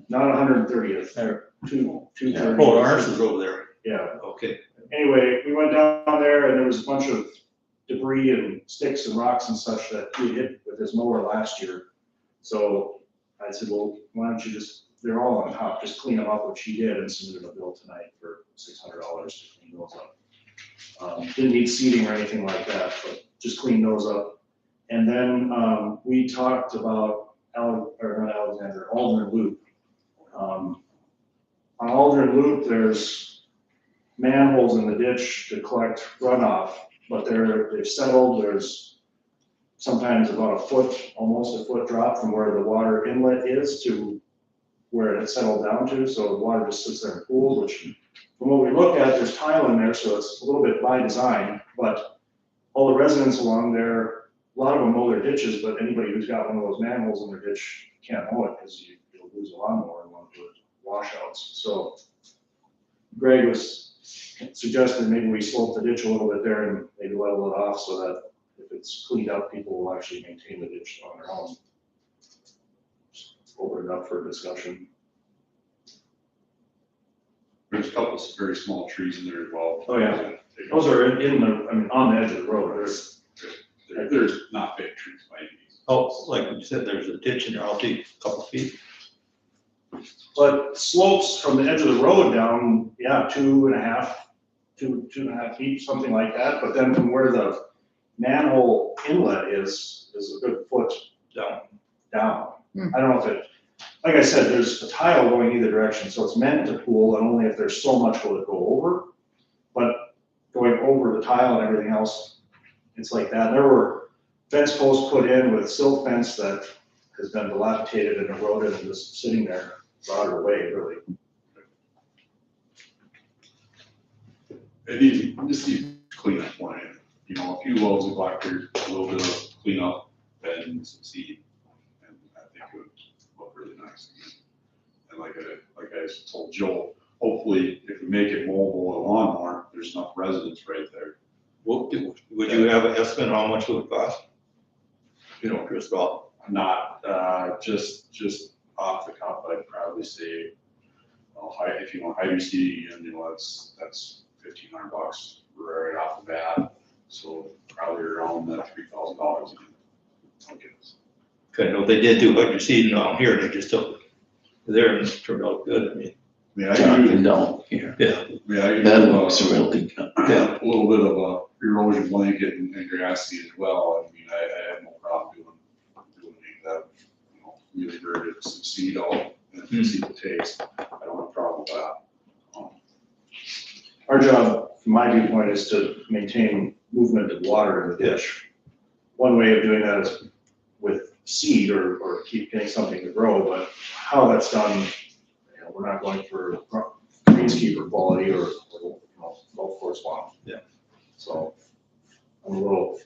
Not 130th, There. 230th. Oh, ours is over there. Yeah, Okay. anyway, we went down there and there was a bunch of debris and sticks and rocks and such that he hit with his mower last year. So I said, well, why don't you just, they're all on top, just clean them up, which he did, and submitted a bill tonight for $600 to clean those up. Didn't need seeding or anything like that, but just clean those up. And then we talked about Aldrin Loop. On Aldrin Loop, there's manholes in the ditch to collect runoff, but they've settled. There's sometimes about almost a foot drop from where the water inlet is to where it settled down to, so the water just sits there and pools, which from what we look at, there's tile in there, so it's a little bit by design, but all the residents along there, a lot of them mow their ditches, but anybody who's got one of those manholes in their ditch can't mow it because you'll lose a lawnmower and want to do it washouts. So Greg was suggesting maybe we slope the ditch a little bit there and maybe level it off so that if it's cleaned up, people will actually maintain the ditch on their own. Just open it up for discussion. There's a couple of very small trees in there as well. Oh, yeah. Those are on the edge of the road. There's not big trees by any means. Oh, like you said, there's a ditch in there, I'll be a couple feet. But slopes from the edge of the road down, yeah, 2.5 feet, something like that. But then from where the manhole inlet is a good foot down. I don't know if it, like I said, there's a tile going either direction, so it's meant to pool, and only if there's so much will it go over. But going over the tile and everything else, it's like that. There were fence posts put in with silt fence that has been dilapidated and eroded and just sitting there, rotted away, really. It needs, just needs cleanup plan. You know, a few loads of black dirt, a little bit of cleanup, and some seed. And I think it would look really nice. And like I told Joel, hopefully if we make it mobile and lawnmower, there's enough residents right there. Would you have an estimate on how much it would cost? You know, just about. Not, just off the cuff, I'd probably say, if you want hydro seeding, you know, that's $1,500 right off the bat. So probably around that $3,000 again. Okay. Okay, no, they did do hydro seeding down here, they just took there and it turned out good, I mean. I can Talking do, down here. Yeah. I can That do looks really good. Yeah. a little bit of a erosion blanket and grass seed as well. I mean, I have no problem doing that, you know, really bird it, some seed out and see the taste. I don't have a problem with that. Our job, from my viewpoint, is to maintain movement of water in the ditch. One way of doing that is with seed or keep getting something to grow, but how that's done, you know, we're not going for greenskeeper quality or you know, golf course lawn. Yeah. So I'm a little,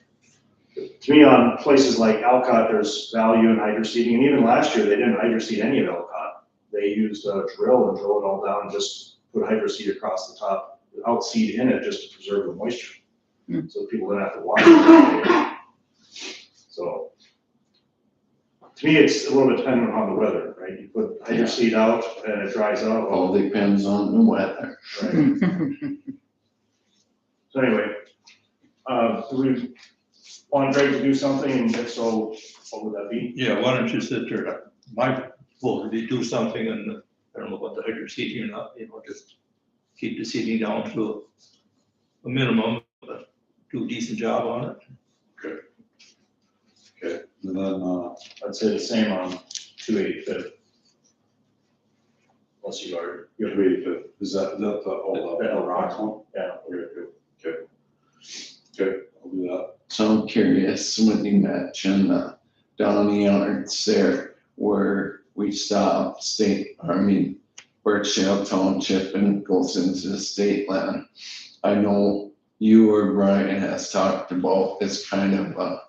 to me, on places like Alcott, there's value in hydro seeding, and even last year, they didn't hydro seed any of Alcott. They used a drill and drill it all down and just put hydro seed across the top, without seed in it, just to preserve the moisture. So people didn't have to water it. So To me, it's a little bit dependent on the weather, right? You put hydro seed out and it dries out, All well, depends on the weather. right? So anyway, do we want Greg to do something, and if so, what would that be? Yeah, why don't you sit there, my vote would be do something, and I don't know about the hydro seeding or not, just keep the seeding down to a minimum, but do a decent job on it. Okay, and then, I'd say the same on 285th. Unless you are, you have to wait, is that the rock one? yeah. Okay, I'll do that. So I'm curious, when you mentioned Donny Yards there, where we stop Birchdale Township and it goes into the state land. I know you or Brian has talked about it's kind of a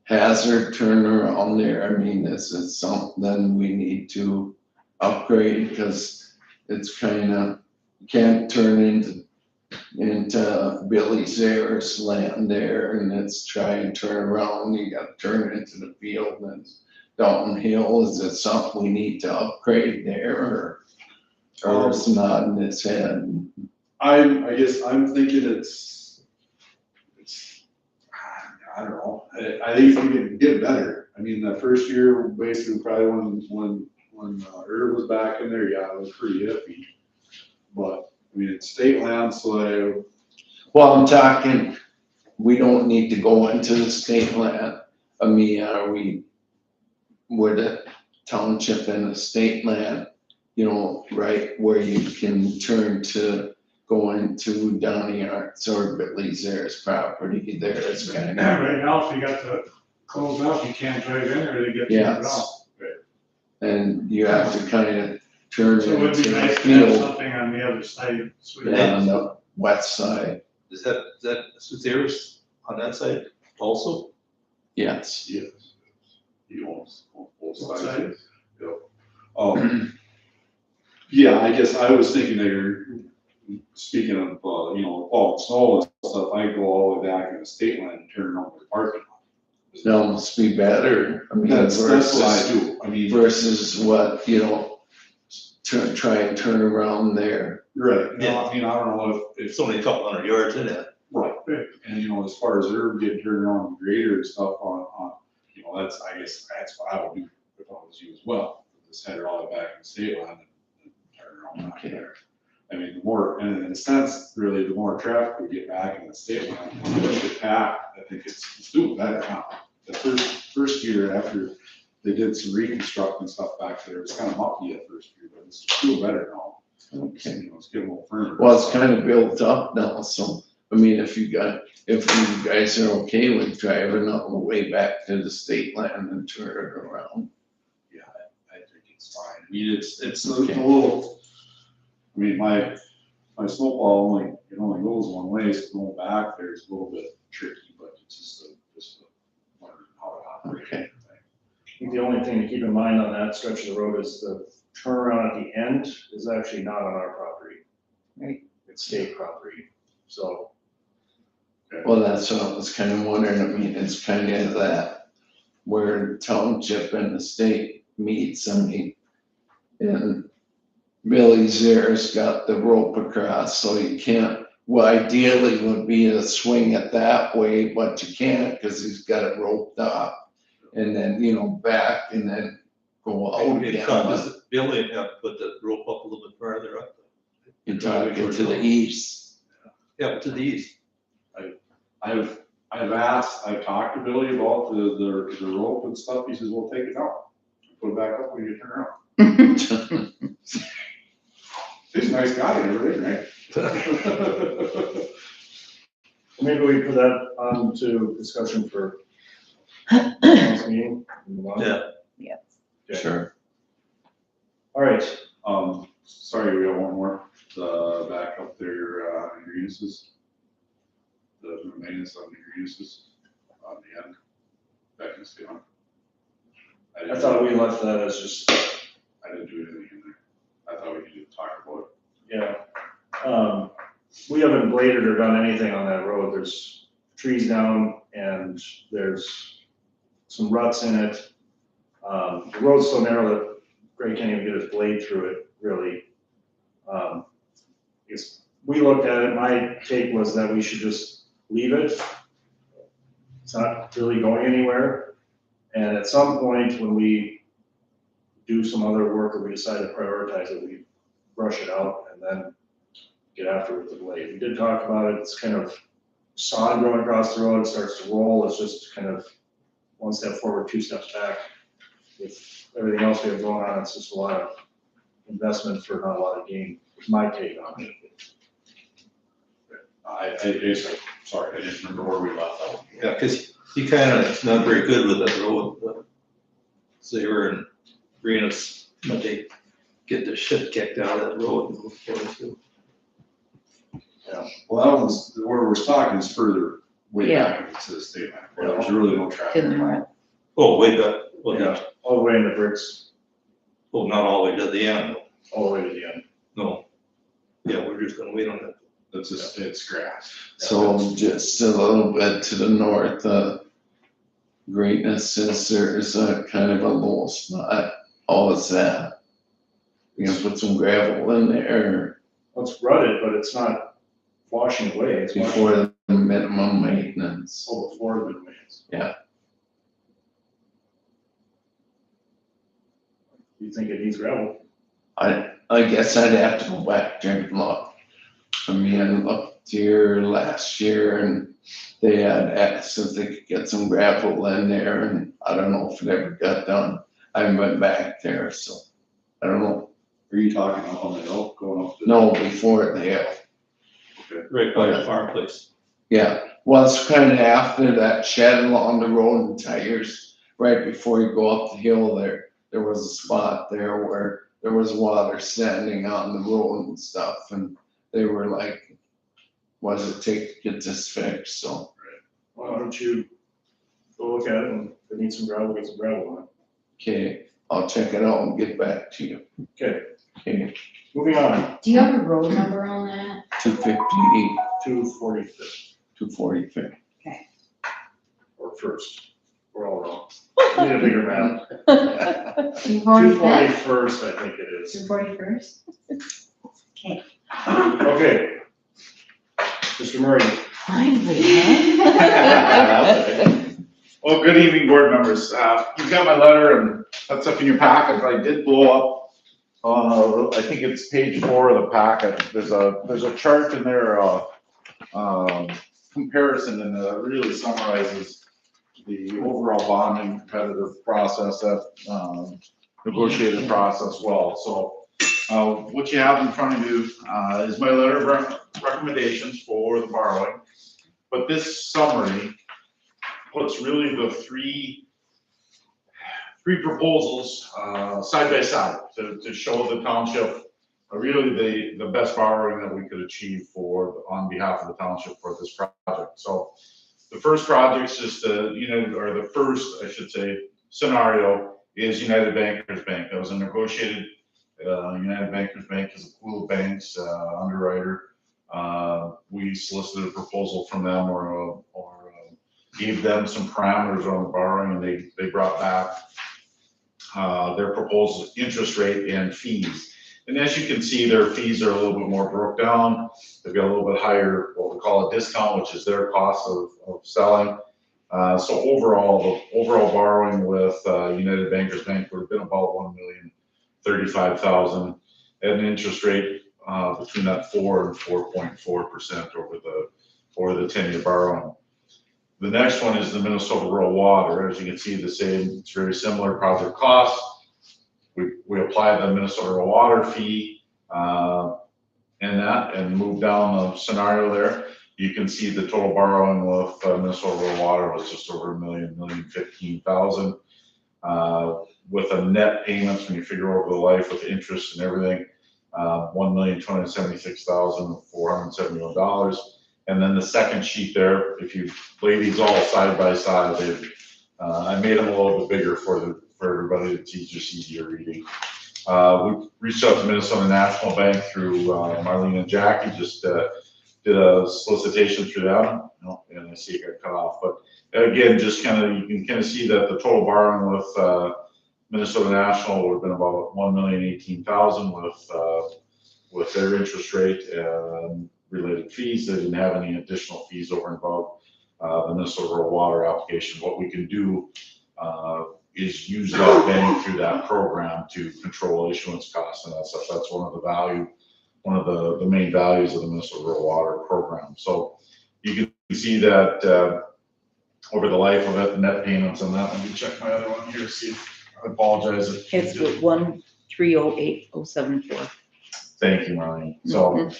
hazard turnaround there. I mean, is it something we need to upgrade? Because it's kind of, can't turn into Billy Sayers' land there, and it's try and turn around, you gotta turn into the field and Dalton Hill. Is it something we need to upgrade there, or it's nodding his head? I guess I'm thinking it's, I don't know, I think we can get better. I mean, that first year, basically probably when Herb was back in there, yeah, it was pretty iffy. But, I mean, it's state land, so Well, I'm talking, we don't need to go into the state land. I mean, are we, with a township and the state land, right where you can turn to go into Donny Yards or Billy Sayers' property there is kind of. Right now, if you got to close up, you can't drive in or they get turned Yes. off. And you have to kind of turn So it would into be the nice to have field something on the other side. on the west side, Is that theirs on that side also? yes. yes. He owns both Both sides. sides. Yep. Yeah, I guess I was thinking that you're, speaking of, fall and snow and stuff, I go all the way back in the state land and turn around the parking lot. That must be better. I mean, That's what I versus, do. I mean, versus what, try and turn around there. right, no, I mean, I don't know if, It's only a couple hundred yards in it. right, and as far as Herb getting turned around the grader and stuff on, I guess that's what I would do if I was you as well. Just head her all the way back in the state land and turn her on back there. I mean, the more, and in a sense, really, the more traffic we get back in the state land, the more get packed, I think it's doing better now. The first year after they did some reconstruction stuff back there, it's kind of mucky at first year, but it's doing better now. Okay. It's getting a little firmer. Well, it's kind of built up now, so, I mean, if you guys are okay with driving all the way back to the state land and turn it around. Yeah, I think it's fine. I mean, it's a Okay. little, I mean, my snowball only goes one way, so going back there's a little bit tricky, but it's just learning how to operate. Okay. I think the only thing to keep in mind on that stretch of the road is the turnaround at the end is actually not on our property. Right. It's state property, so. Well, that's what I was kind of wondering. I mean, it's kind of that where township and the state meets, I mean, and Billy Sayers got the rope across, so you can't, well, ideally would be to swing it that way, but you can't because he's got it roped up. And then, back and then go out again. Does Billy have to put the rope up a little bit farther up? You're talking to the east. Yeah, to the east. I've talked to Billy about the rope and stuff, he says, well, take it out, put it back up when you turn around. He's a nice guy, everything, right? Maybe we put that on to discussion for next meeting. Yeah. Okay. Sure. All right, Sorry, we got one more, back up there, on your uses. The maintenance on your uses on the end, back in the on. I thought we left that as just, I didn't do anything in there. I thought we needed to talk about it. yeah. We haven't bladed or done anything on that road. There's trees down and there's some ruts in it. The road's so narrow that Greg can't even get his blade through it, really. We looked at it, my take was that we should just leave it. It's not really going anywhere. And at some point, when we do some other work or we decide to prioritize it, we brush it out and then get after it with the blade. We did talk about it, it's kind of sod growing across the road, it starts to roll, it's just kind of one step forward, two steps back. With everything else we have going on, it's just a lot of investment for not a lot of gain, is my take on it. Sorry, I didn't remember where we left off. Yeah, because he kind of is not very good with that road, but Xavier and Renus, but they get the shit kicked out of that road and go forward too. Well, that one's, where we're talking is further way Yeah. back into the state line, where there's really no To traffic. the north. Oh, way back, well, Yeah, all the way in the bricks, well, not all the way to the end, all the way to the end. no. Yeah, we're just gonna wait on that. It's just, it's grass. So just a little bit to the north, Greatness says there is a kind of a low spot. All is that? You can put some gravel in there Well, it's rutted, but it's not washing away, it's washing before the minimum maintenance. before the minutes. Yeah. You think it needs gravel? I guess I'd have to go back there and look. I mean, I looked here last year and they had asked if they could get some gravel in there and I don't know if it ever got done. I haven't been back there, so I don't know. Are you talking up on the hill, going up? No, before the hill. Right by the farm place. Yeah, well, it's kind of after that shed along the road and tires, right before you go up the hill there was a spot there where there was water standing on the road and stuff, and they were like, what does it take to get this fixed, so. Why don't you go look at it and if it needs some gravel, get some gravel on it. Okay, I'll check it out and get back to you. Okay, Okay, moving on, Do you have a road number on that? 250, 245th 245. or first, we're all wrong. We need a bigger map. 245th? 241st, I think it is. 241st? Okay. Mr. Murray, Finally, huh? Well, good evening, board members. You've got my letter and that's up in your packet. I did blow up, I think it's page 4 of the packet. There's a chart in there, comparison, and it really summarizes the overall bonding competitive process, that negotiated process well. So what you have in front of you is my letter of recommendations for the borrowing. But this summary puts really the three proposals side by side to show the township really the best borrowing that we could achieve on behalf of the township for this project. So the first project is the first, I should say, scenario is United Bankers Bank. That was a negotiated, United Bankers Bank is a pool of banks, underwriter. We solicited a proposal from them or gave them some parameters on the borrowing, and they brought back their proposal, interest rate and fees. And as you can see, their fees are a little bit more broke down. They've got a little bit higher, what we call a discount, which is their cost of selling. So overall, the overall borrowing with United Bankers Bank would have been about $1,035,000 at an interest rate between that 4 and 4.4% over the 10-year borrowing. The next one is the Minnesota Rural Water. As you can see, the same, it's very similar project costs. We apply the Minnesota Rural Water fee and move down the scenario there. You can see the total borrowing with Minnesota Rural Water was just over $1,015,000 with a net payments when you figure over the life with interest and everything, $1,276,471. And then the second sheet there, if you lay these all side by side, I made them a little bit bigger for everybody. It's just easier reading. We reached out to Minnesota National Bank through Marlene and Jackie, just did a solicitation through them, and I see it got cut off. But again, just you can kind of see that the total borrowing with Minnesota National would have been about 1,018,000 with their interest rate and related fees. They didn't have any additional fees over and above the Minnesota Rural Water application. What we can do is use that bank through that program to control issuance costs and that stuff. That's one of the main values of the Minnesota Rural Water program. So you can see that over the life of it, the net payments on that. Let me check my other one here, see if, I apologize. It's 1308074. Thank you, Marlene. So,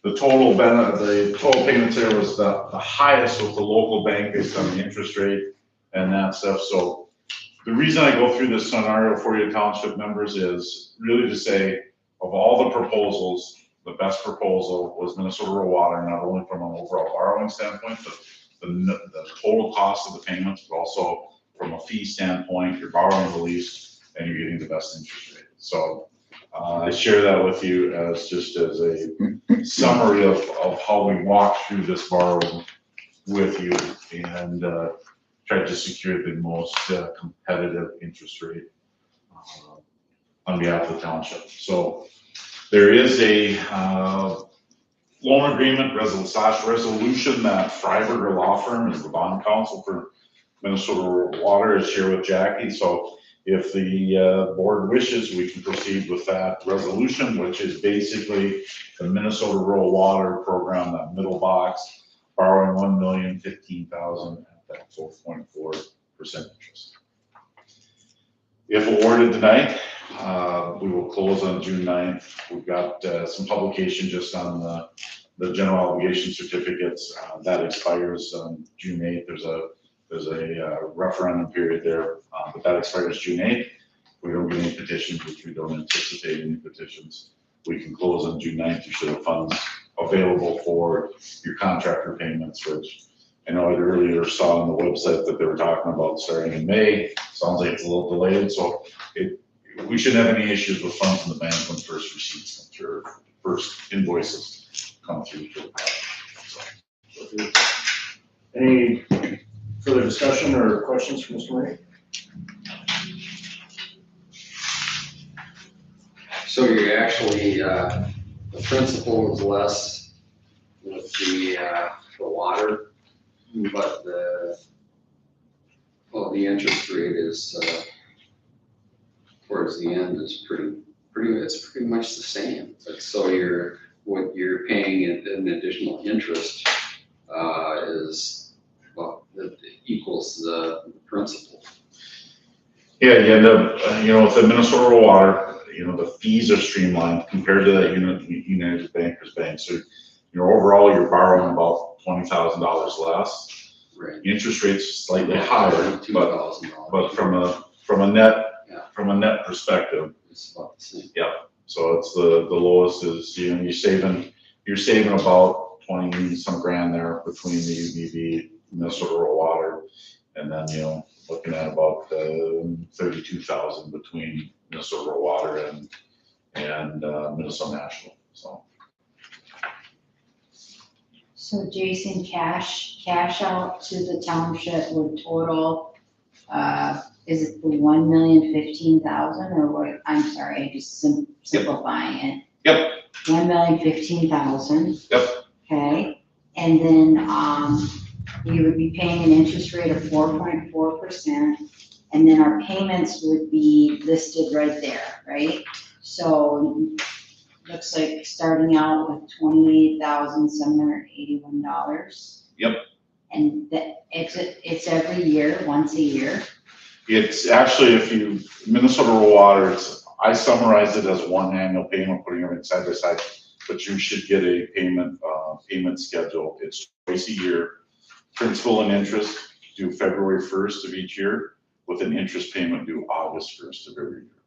the total payments there was the highest with the local bank based on the interest rate and that stuff. So the reason I go through this scenario for you township members is really to say, of all the proposals, the best proposal was Minnesota Rural Water, not only from an overall borrowing standpoint, but the total cost of the payments, but also from a fee standpoint, you're borrowing the least and you're getting the best interest rate. So I share that with you as just as a summary of how we walk through this borrowing with you and try to secure the most competitive interest rate on behalf of the township. So there is a loan agreement resolution that Freiberger Law Firm is the bond counsel for Minnesota Rural Water is shared with Jackie. So if the board wishes, we can proceed with that resolution, which is basically the Minnesota Rural Water Program, that middle box, borrowing $1,015,000 at that 4.4% interest. If awarded tonight, we will close on June 9th. We've got some publication just on the general obligation certificates that expires on June 8th. There's a referendum period there, but that expires June 8th. We don't get any petitions, which we don't anticipate any petitions. We can close on June 9th. You should have funds available for your contractor payments, which I know I earlier saw on the website that they were talking about starting in May. Sounds like it's a little delayed, so we shouldn't have any issues with funds in the bank when first receipts come through, first invoices come through. Any further discussion or questions from Mr. Murray? So you're actually, the principal is less with the water, but the interest rate is, towards the end is it's pretty much the same. But so what you're paying in additional interest, is, well, it equals the principal. Yeah, you end up, with the Minnesota Rural Water, the fees are streamlined compared to that United Bankers Bank. So, overall, you're borrowing about $20,000 less. Right. Interest rate's slightly higher, but from a net perspective, it's about the same. yeah. So it's the lowest is, you're saving about 20 some grand there between the UBV, Minnesota Rural Water, and then, looking at about 32,000 between Minnesota Rural Water and Minnesota National. So Jason, cash out to the township would total, is it the 1,015,000 or what? I'm sorry, I just simplifying it. Yep. 1,015,000. Yep. Okay, and then, you would be paying an interest rate of 4.4%, and then our payments would be listed right there, right? So, looks like starting out with $28,781. Yep. And that, it's every year, once a year. It's actually, Minnesota Rural Water, I summarize it as one annual payment, putting everything side by side, but you should get a payment schedule. It's twice a year. Principal and interest due February 1st of each year, with an interest payment due August 1st of every year.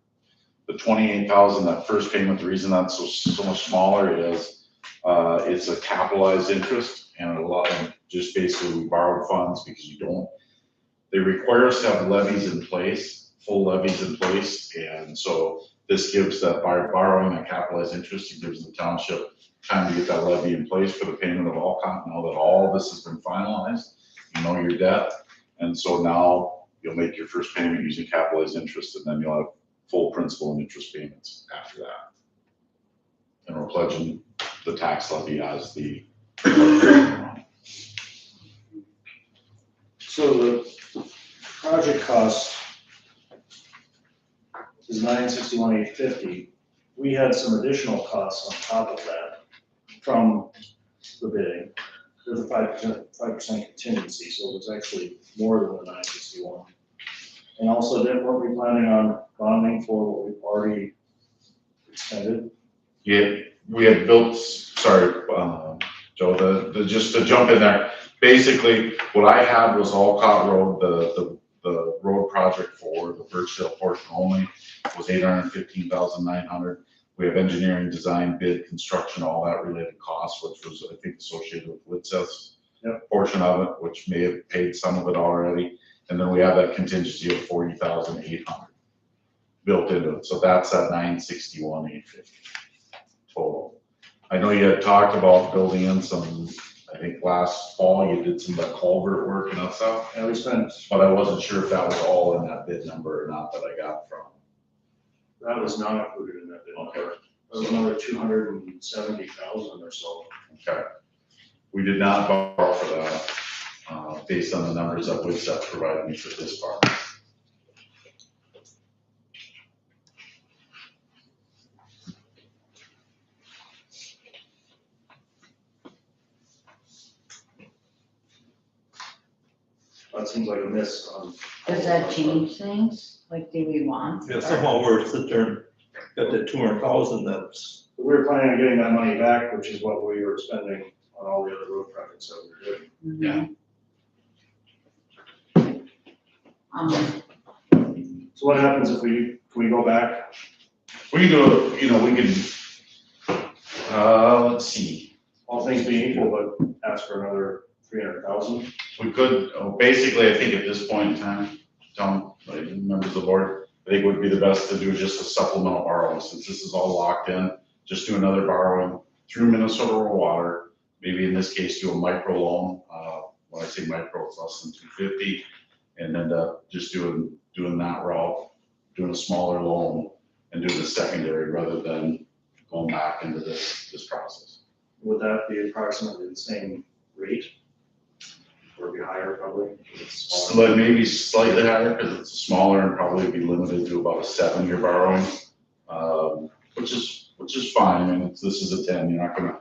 The $28,000, that first payment, the reason that's so much smaller is it's a capitalized interest, and a lot of just basically we borrowed funds because they require us to have levies in place, full levies in place, and so this gives that, by borrowing that capitalized interest, it gives the township time to get that levy in place for the payment of all, now that all this has been finalized, your debt. And so now you'll make your first payment using capitalized interest, and then you'll have full principal and interest payments after that. And we're pledging the tax levy as the. So the project cost is $961,850. We had some additional costs on top of that from the bidding. There's a 5% contingency, so it was actually more than the 961. And also, weren't we planning on bonding for what we've already expended? Yeah, we had built, sorry, Joe, just to jump in there, basically, what I had was Alcott Road, the road project for the Birchdale portion only was $815,900. We have engineering, design, bid, construction, all that related costs, which was, I think, associated with Witzeth's portion of it, which may have paid some of it already. And then we have that contingency of $40,800 built into it. So that's at $961,850 total. I know you had talked about building in some, I think last fall you did some of that culvert work and that stuff. And we spent, But I wasn't sure if that was all in that bid number or not that I got from. that was not included in that bid number. Okay. That was another 270,000 or so. Okay. We did not borrow for that, based on the numbers that Woodsett provided me for this part. That seems like a miss on. Does that change things? Like, do we want? Yeah, somehow we're sitting there and got that 200,000 that's, We were planning on getting that money back, which is what we were spending on all the other road projects that we were doing. Yeah. So what happens if can we go back? We can do it, we can, let's see. All things being equal, but ask for another 300,000? We could, basically, I think at this point in time, Tom, members of the board, I think it would be the best to do just a supplemental borrowing, since this is all locked in. Just do another borrowing through Minnesota Rural Water, maybe in this case, do a micro loan. When I say micro, it's less than 250, and then just doing that route, doing a smaller loan and doing a secondary rather than going back into this process. Would that be approximately the same rate? Or be higher probably? So maybe slightly higher because it's smaller and probably be limited to about a 7-year borrowing, which is fine. I mean, this is a 10. You're not gonna,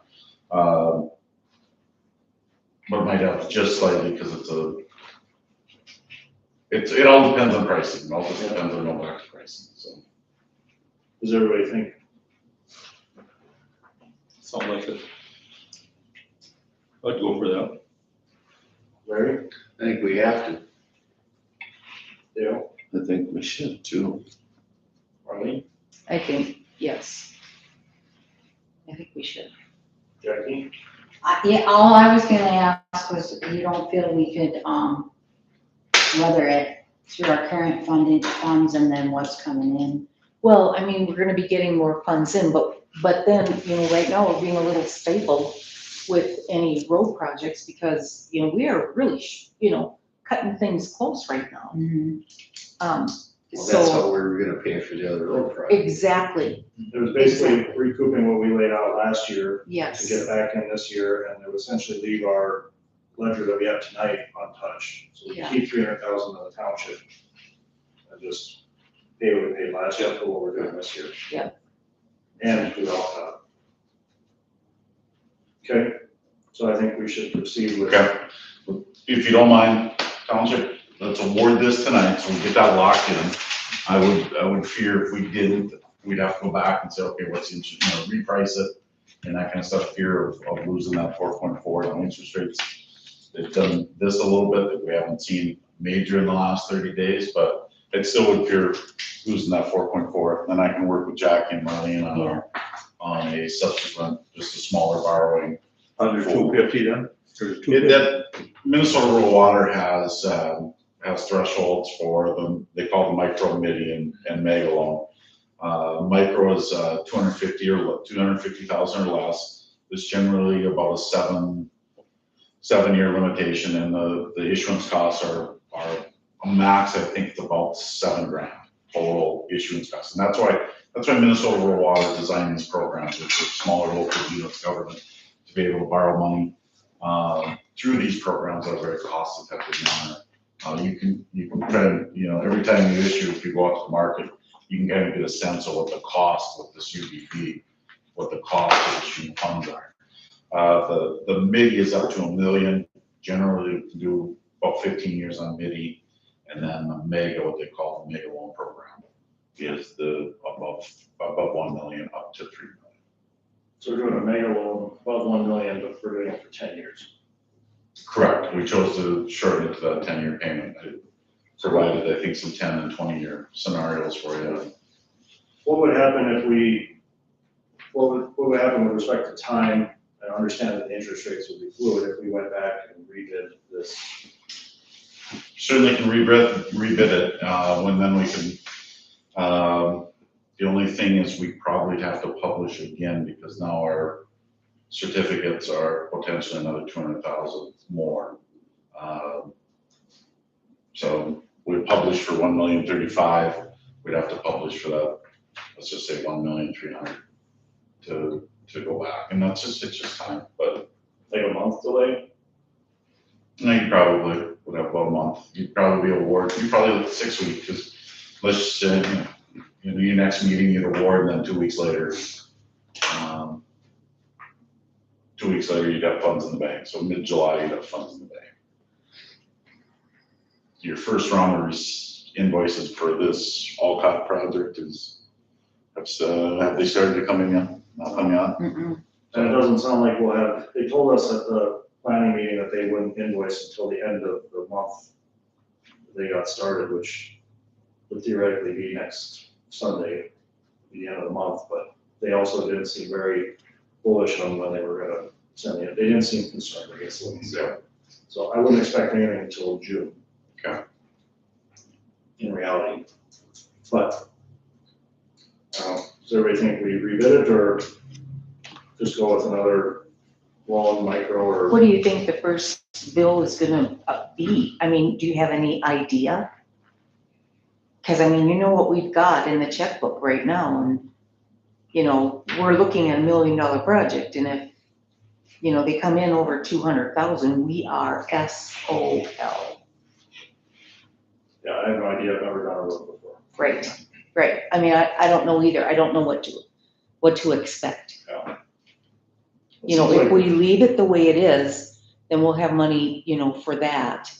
but it might have just slightly because it all depends on pricing. It all just depends on Novak's pricing. So, Does everybody think? sound like it. I'd go for that. Larry? I think we have to. Dale? I think we should too. Marlene? I think, yes. I think we should. Jackie? Yeah, all I was gonna ask was, you don't feel we could, whether it through our current funds and then what's coming in? Well, I mean, we're gonna be getting more funds in, but then, right now, we're being a little stable with any road projects because, we are really, cutting things close right now. Well, that's So, how we were gonna pay for the other road project. exactly, It was basically recouping what we laid out last year to yes. get back in this year, and it would essentially leave our ledger that we have tonight untouched. So we Yeah. keep 300,000 in the township and just pay what we paid last year for what we're doing this year. Yeah. And do all that. Okay, so I think we should proceed with. okay. If you don't mind, Township, let's award this tonight, so we get that locked in. I would fear if we didn't, we'd have to go back and say, okay, what's the interest, reprice it and that kind of stuff, fear of losing that 4.4 on interest rates. They've done this a little bit that we haven't seen major in the last 30 days, but it still would fear losing that 4.4. Then I can work with Jackie and Marlene on a subsequent, just a smaller borrowing. Under 250 then? Or 250? That Minnesota Rural Water has thresholds for them. They call them micro, midi, and mega loan. Micro is 250,000 or less. There's generally about a 7-year limitation, and the issuance costs are a max, I think it's about $7,000 total issuance cost. And that's why Minnesota Rural Water designed these programs, which are smaller local units of government, to be able to borrow money through these programs that are very cost effective manner. You can kind of, every time you issue, if you go out to the market, you can kind of get a sense of what the cost of this UBP, what the cost of issuing funds are. The MIDI is up to $1 million. Generally, we can do about 15 years on MIDI, and then the mega, what they call the mega loan program, is the above 1 million up to 3 million. So we're doing a mega loan above 1 million, but we're doing it for 10 years. Correct. We chose to shorten it to that 10-year payment. It provided, I think, some 10 and 20-year scenarios for you. What would happen if what would happen with respect to time? I understand that the interest rates would be fluid if we went back and rebid this. Certainly can rebid it, then we can, the only thing is we probably have to publish again because now our certificates are potentially another 200,000 more. So we published for 1,035,000, we'd have to publish for that, let's just say 1,300,000 to go back, and it's just time, but. Like a month delay? No, you probably would have about a month. You'd probably be awarded, you probably look 6 weeks, because let's just say, your next meeting, you'd award, and then 2 weeks later, 2 weeks later, you'd have funds in the bank. So mid-July, you'd have funds in the bank. Your first round of invoices for this Alcott project have they started to coming in? Not coming on? Mm-mm. And it doesn't sound like we'll have, they told us at the planning meeting that they wouldn't invoice until the end of the month they got started, which would theoretically be next Sunday, the end of the month, but they also didn't seem very bullish on when they were gonna send it. They didn't seem concerned, I guess. So I wouldn't expect anything until June. Okay. In reality, but, does everybody think we rebid it or just go with another long micro or? What do you think the first bill is gonna be? I mean, do you have any idea? Cause I mean, you know what we've got in the checkbook right now, and, we're looking at $1 million project, and if, they come in over 200,000, we are SOL. Yeah, I have no idea, I've never done a road before. Right. I mean, I don't know either. I don't know what to expect. Yeah. If we leave it the way it is, then we'll have money, for that.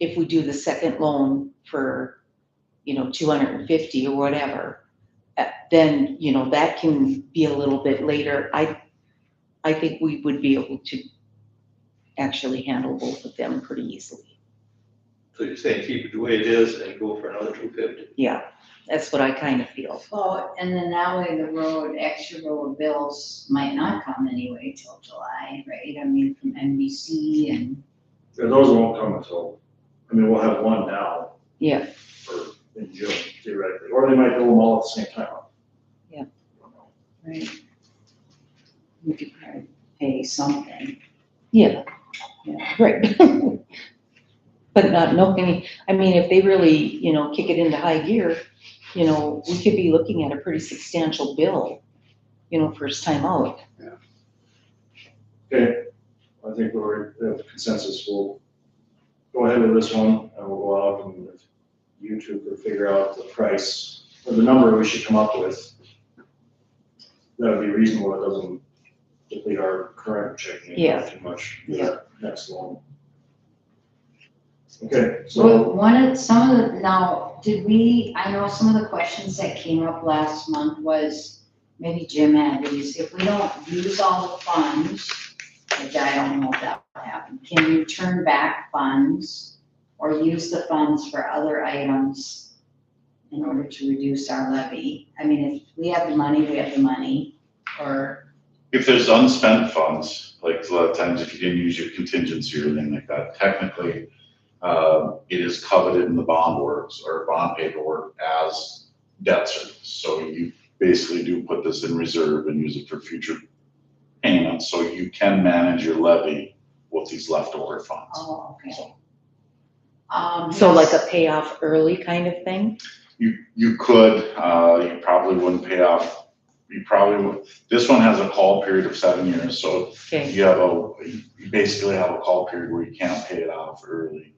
If we do the second loan for, 250 or whatever, then, that can be a little bit later. I think we would be able to actually handle both of them pretty easily. So you're saying keep it the way it is and go for another 250? Yeah, that's what I kind of feel. Well, and then that way the extra road bills might not come anyway till July, right? I mean, from NBC and. Yeah, those won't come until, we'll have one now. Yeah. In June theoretically, or they might bill them all at the same time. Yeah. Right. We could probably pay something. Yeah. Yeah. Right. But not knowing, if they really, kick it into high gear, we could be looking at a pretty substantial bill, first time out. Okay, I think we have consensus. We'll go ahead with this one and we'll go out and if you two could figure out the price or the number we should come up with. That would be reasonable. It doesn't deplete our current checking account too much. for that Next loan. Okay, so. I know some of the questions that came up last month was, maybe Jim had these, if we don't use all the funds, which I don't know if that will happen, can we turn back funds or use the funds for other items in order to reduce our levy? If we have the money, we have the money, or. If there's unspent funds, like a lot of times if you didn't use your contingency or anything like that, technically, it is coveted in the bond works or bond paperwork as debt service. So you basically do put this in reserve and use it for future payments. So you can manage your levy with these leftover funds. Oh, okay. So like a payoff early kind of thing? You could, you probably wouldn't pay off, you probably would, this one has a call period of 7 years, so Okay, you basically have a call period where you can't pay it off early.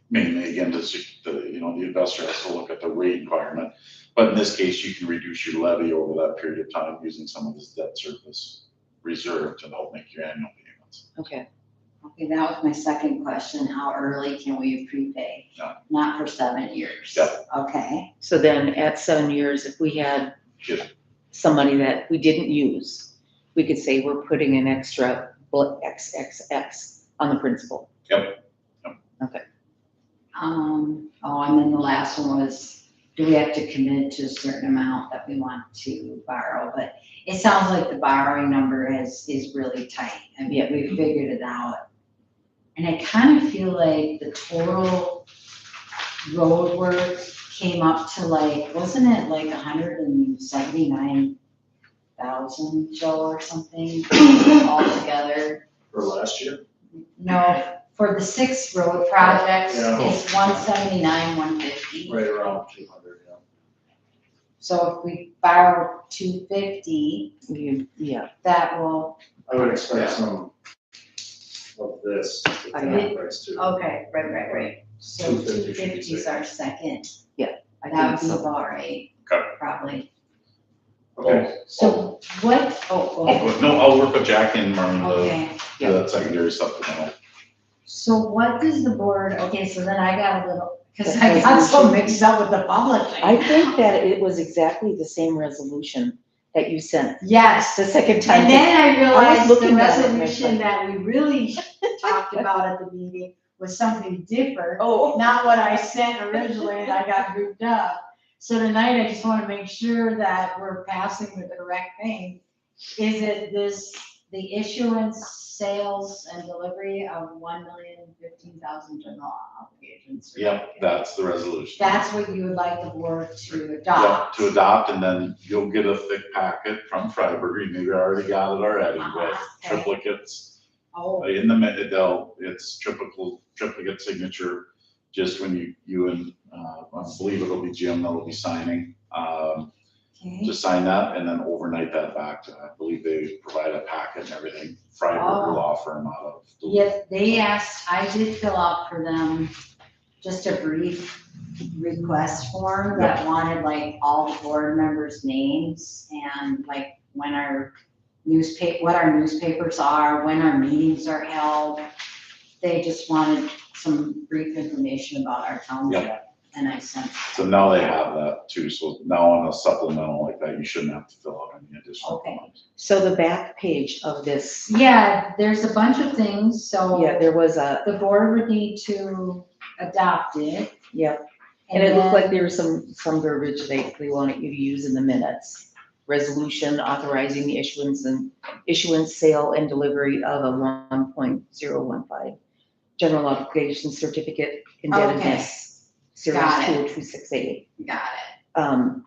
Mainly again, the investor has to look at the rate environment, but in this case, you can reduce your levy over that period of time using some of this debt service reserve to help make your annual payments. okay. Okay, that was my second question. How early can we prepay? Yeah. Not for 7 years? Yeah. Okay, So then at 7 years, if we had Yeah. some money that we didn't use, we could say we're putting an extra XXX on the principal. and then the last one was, do we have to commit to a certain amount that we want to borrow? But it sounds like the borrowing number is really tight. I mean, Yeah. we figured it out. And I kind of feel like the total road work came up to like, wasn't it like 179,000, Joe, or something altogether? For last year? No, for the 6 road projects, Yeah. it's 179, 150. Right around 200, yeah. So if we borrow 250, Yeah, that will, I would expect some of this, the Okay. price too. okay, right. So 250 should be 250 is our second. I That would think be so. about right, Okay. probably. Okay, So what, go ahead. No, I'll work with Jackie and Marlon, Okay, the secondary supplemental. so what does the board, okay, so then I got a little, because I got so mixed up with the publishing. I think that it was exactly the same resolution that you sent Yes, the second time. and then I realized the looking at it and I was resolution like- that we really talked about at the meeting was something different, Oh, not what I sent originally, and I got goofed up. So tonight, I just wanna make sure that we're passing the correct thing. Is it the issuance, sales, and delivery of 1,015,000 general obligations? Yep, that's the resolution. That's what you would like the board to Yep, adopt? to adopt, and then you'll get a thick packet from Freiberger, you maybe already got it already, with Okay. triplicates. Oh, In the it's triplicate signature, just when you and, I believe it'll be Jim that'll be signing, okay. to sign that, and then overnight that back to, I believe they provide a packet and everything, Freiberger Oh. law firm out of. Duluth. Yep, they asked, I did fill out for them just a brief request form that wanted like all the board members' names and like when our what our newspapers are, when our meetings are held. They just wanted some brief information about our township, and I sent. So now they have that too, so now on a supplemental like that, you shouldn't have to fill out any additional Okay. forms. so the back page of this, Yeah, there's a bunch of things, so yeah, there was a, the board would need to adopt it. yeah, and it looked then- like there was some verbiage they wanted you to use in the minutes. Resolution authorizing the issuance, sale, and delivery of a 1.015 general obligation certificate indebtedness, series Got it. 20268. Got it.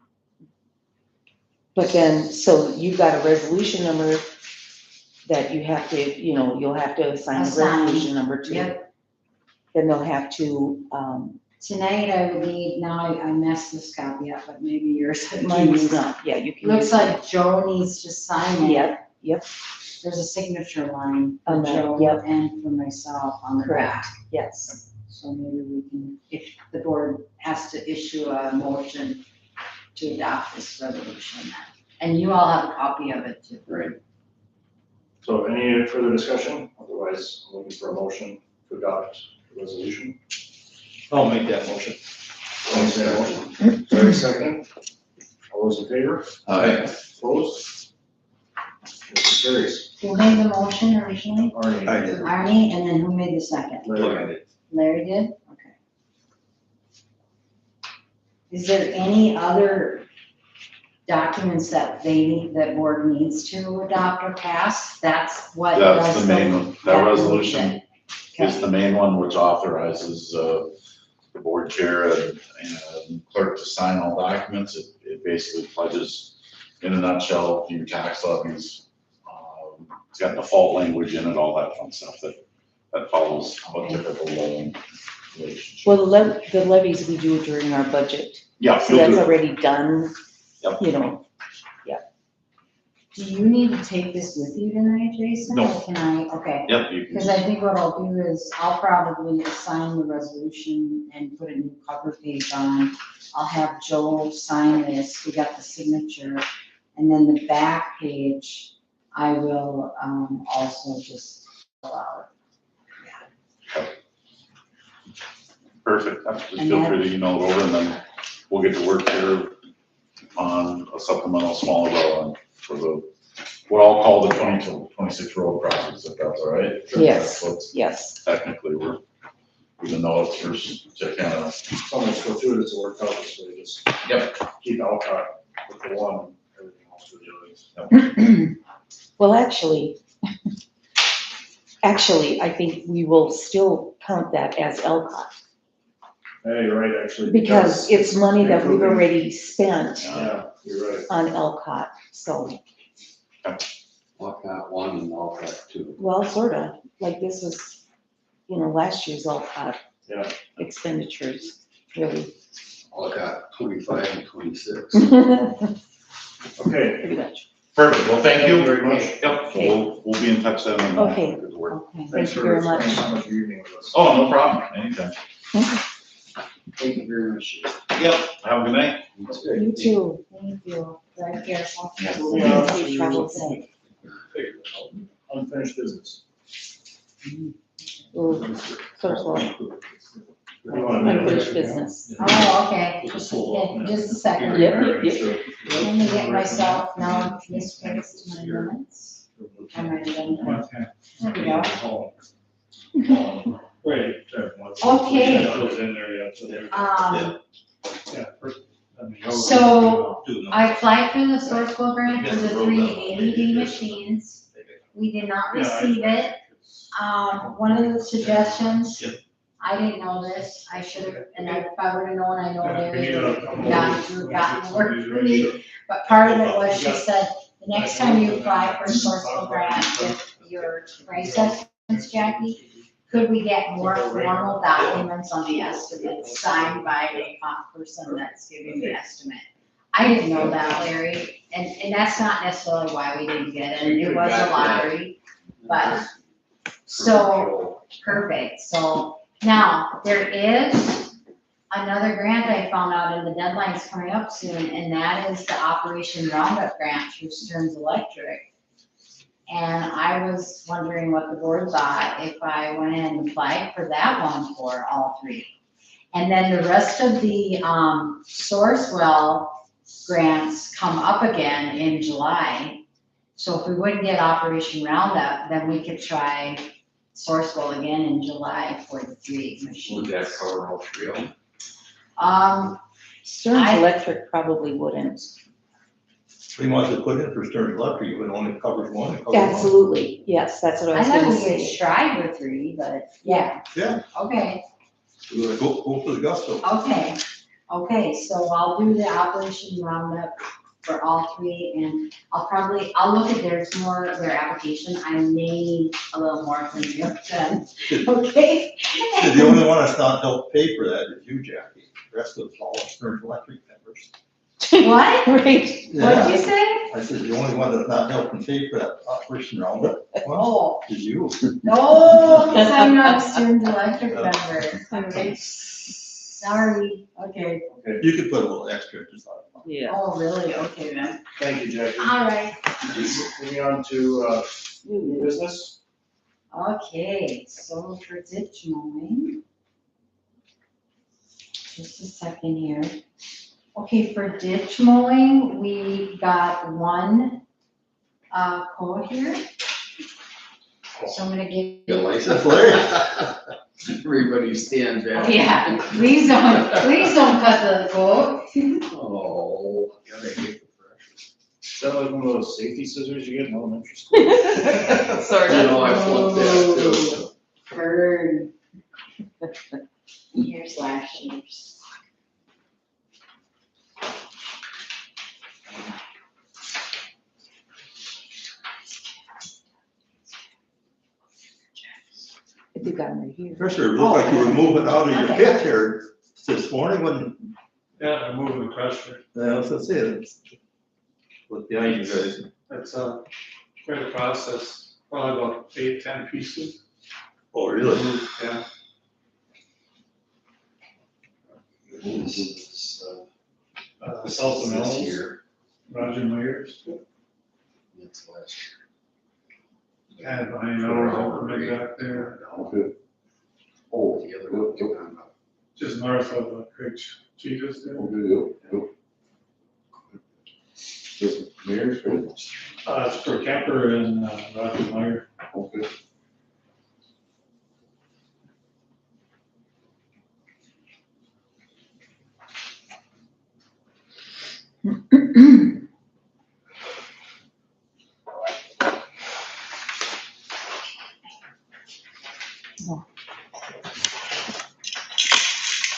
But then, so you've got a resolution number that you have to, you'll have to assign the Assign. resolution number to. Yep. Then they'll have to, Tonight I would need, now I messed this copy up, but maybe yours. mine's not, yeah, you can. Looks use like Joe needs to sign it. Yep, There's a signature line for On that, Joe yep. and for myself on the Correct. back. yes. So maybe we can, if the board has to issue a motion to adopt this resolution then. And you all have a copy of it too. Great. So any further discussion? Otherwise, I'm looking for a motion to adopt the resolution. I'll make that motion. Thanks, motion. Sorry, second. All those in favor? Opposed? Motion carries. Who made the motion originally? Arnie. I did. Arnie, and then who made the second? Larry. Larry did? Okay. Is there any other documents that that board needs to adopt or pass? That's what. That's does the main one, that resolution is Okay. the main one which authorizes, the board chair and clerk to sign all documents. It basically pledges, in a nutshell, your tax levies. It's got default language in it, all that fun stuff that that follows a typical loan relationship. Well, the levies we do during our budget, Yeah, so you'll that's do it. already done, Yep. you know. Do you need to take this with you tonight, Jason? No. Or can I, okay. Yep, you can. Because I think what I'll do is I'll probably assign the resolution and put a new cover page on. I'll have Joel sign this, we got the signature, and then the back page, I will, also just fill out. Perfect, just And feel that- free to email it over and then we'll get to work here on a supplemental small road for the, what I'll call the 20-26 road projects, if that's all right. Yes. So it's Yes, technically, we're, even though it's first, just kind of, Some of it's fortuitous to work out, so we just yep, keep Alcott with the one and everything else with the others. well, actually, I think we will still count that as LCOT, Yeah, you're right, actually. because it's money that we've improving. already spent Yeah, you're right. on LCOT, so, Alcott 1 and Alcott 2. well, sorta, like this was, last year's LCOT Yeah. expenditures, really. Alcott 25 and 26. Okay, Pretty much. perfect, well, thank you. very much. Yep, Okay. we'll be in touch then. and Okay. get to work. Okay, Thanks thank you for very much. spending so much of your evening with us. Oh, no problem, anytime. Thank you very much. Yep, have a good night. You too. Thank you. Right here. Safe travels home. Unfinished business. Ooh, so slow. You want to- Unfinished business. Oh, okay, just a second. Yep. Let me get myself now misplaced my minutes. I'm ready then. There we go. Wait. Okay. I was in there yet, so there. Yeah, first, So, I applied for the Sourcewell grant for the 3 AED machines. We did not receive it. One of the suggestions, I didn't know this, I should have, and if I would have known, I know Larry gotten to work for me. But part of it was, she said, the next time you apply for a Sourcewell grant with your price estimates, Jackie, could we get more formal documents on the estimate signed by a comp person that's giving the estimate? I didn't know that, Larry, and that's not necessarily why we didn't get it, it was a lottery, but, so, perfect, so, now, there is another grant I found out, and the deadline's coming up soon, and that is the Operation Roundup grant through Stearns Electric. And I was wondering what the board thought if I went ahead and applied for that one for all 3. And then the rest of the, Sourcewell grants come up again in July. So if we wouldn't get Operation Roundup, then we could try Sourcewell again in July for the 3 machines. Would that cover all 3 of them? Stearns I- Electric probably wouldn't. We want to put in for Stearns Electric, it only covers one. it covers one. Absolutely, yes, that's what I I was thought gonna we could say. strive with 3, but yeah. Yeah. Okay, Go for the gusto. okay, so I'll do the Operation Roundup for all 3, and I'll look at their application, I may need a little more from you then, okay? The only one that's not helped pay for that is you, Jackie. The rest of it's all Stearns Electric members. What? Right. What'd you say? I said, the only one that's not helping pay for that Operation Roundup, well, Oh, is you. no, because I'm not a Stearns Electric member, okay? Sorry, okay, You could put a little extra, just like. Yeah. oh, really, okay then, Thank you, Jackie. all right. Moving on to, new business. Okay, so for ditch mowing. Just a second here. Okay, for ditch mowing, we got 1, quote here. So I'm gonna give. Good license. Everybody stand back. Yeah, please don't cut the quote. Oh, gotta get the pressure. Is that like one of those safety scissors you get in elementary school? Sort You of. know, I flipped that too. Burn. Here's last year's. If you here. Commissioner, it looked like you were moving out of your pit here this morning when, Yeah, I'm moving the crusher. I was gonna say, it's with the iron guys. It's quite a process, probably about 8, 10 pieces. Oh, really? Yeah. Sultan Mills, Roger Myers, That's last kind of behind our right back there, Okay. Oh, year. The other one, yep, just north of Craig Cheetahs there. okay, yep. Just Mayor's Field. It's for Kemper and Roger Meyer. Okay.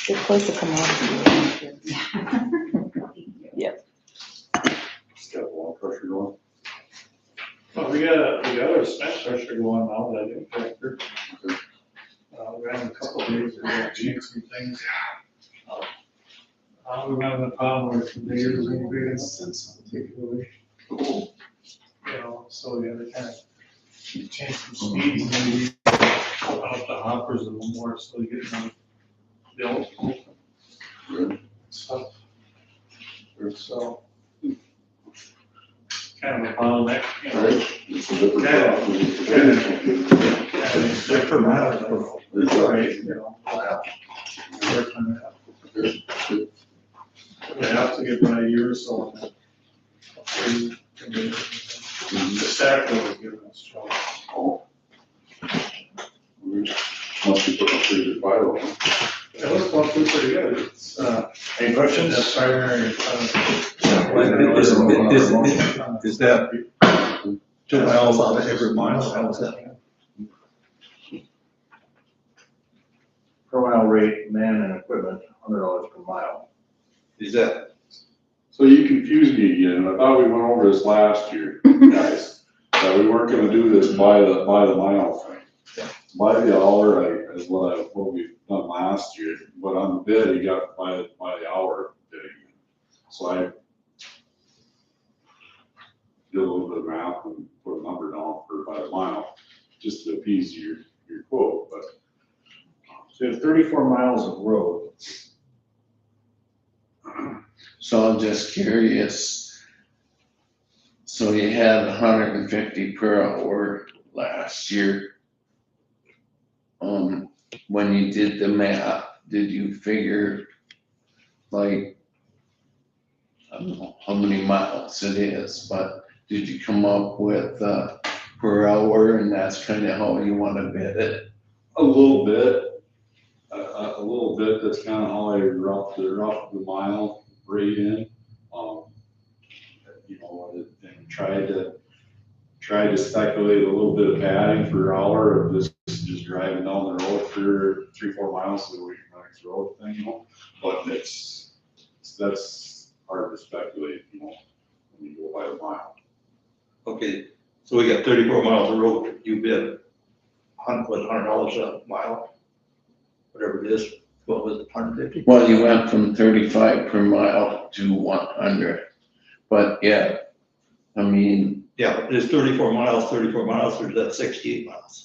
Good place to come out. Just got a wall pressure going. Well, we got a cement crusher going now, that new tractor. We're having a couple of days, we're gonna change some things. We're having a problem with conveyors and things, particularly. You know, so we gotta kind of change some speeds and maybe open up the hoppers a little more so we get them built. Good. Stuff. So. Kind of a bottleneck, you know. Right. It's a different Yeah. problem. Check for miles. It's all right. You know, work on that. We have to get by a year or so on that. The stack was giving us trouble. Oh. Must be putting a pretty good fire on. It was going through pretty good. It's, Any questions? that's primary. Is that 2 miles out of every mile? How is that? Per mile rate, man and equipment, $100 per mile. Is that, So you confused me again. I thought we went over this last year, guys. That we weren't gonna do this by the mile thing. By the hour, is what we've done last year, but on the bid, you got by the hour bidding. So I did a little bit of math and put a number down for by the mile, just to appease your quote, but. So you have 34 miles of road. So I'm just curious. So you had 150 per hour last year. When you did the math, did you figure like, I don't know how many miles it is, but did you come up with per hour and that's kind of how you want to bid it? A little bit, that's kind of how I rough the mile rate in. You know, and tried to speculate a little bit of padding per hour of just driving down the road for 3-4 miles so we can next road thing, you know. But that's hard to speculate, you know, when you go by the mile. okay, so we got 34 miles of road, you bid $100 a mile, whatever it is, what was it, 150? Well, you went from 35 per mile to 100, but yeah, I mean, Yeah, there's 34 miles, there's that 68 miles.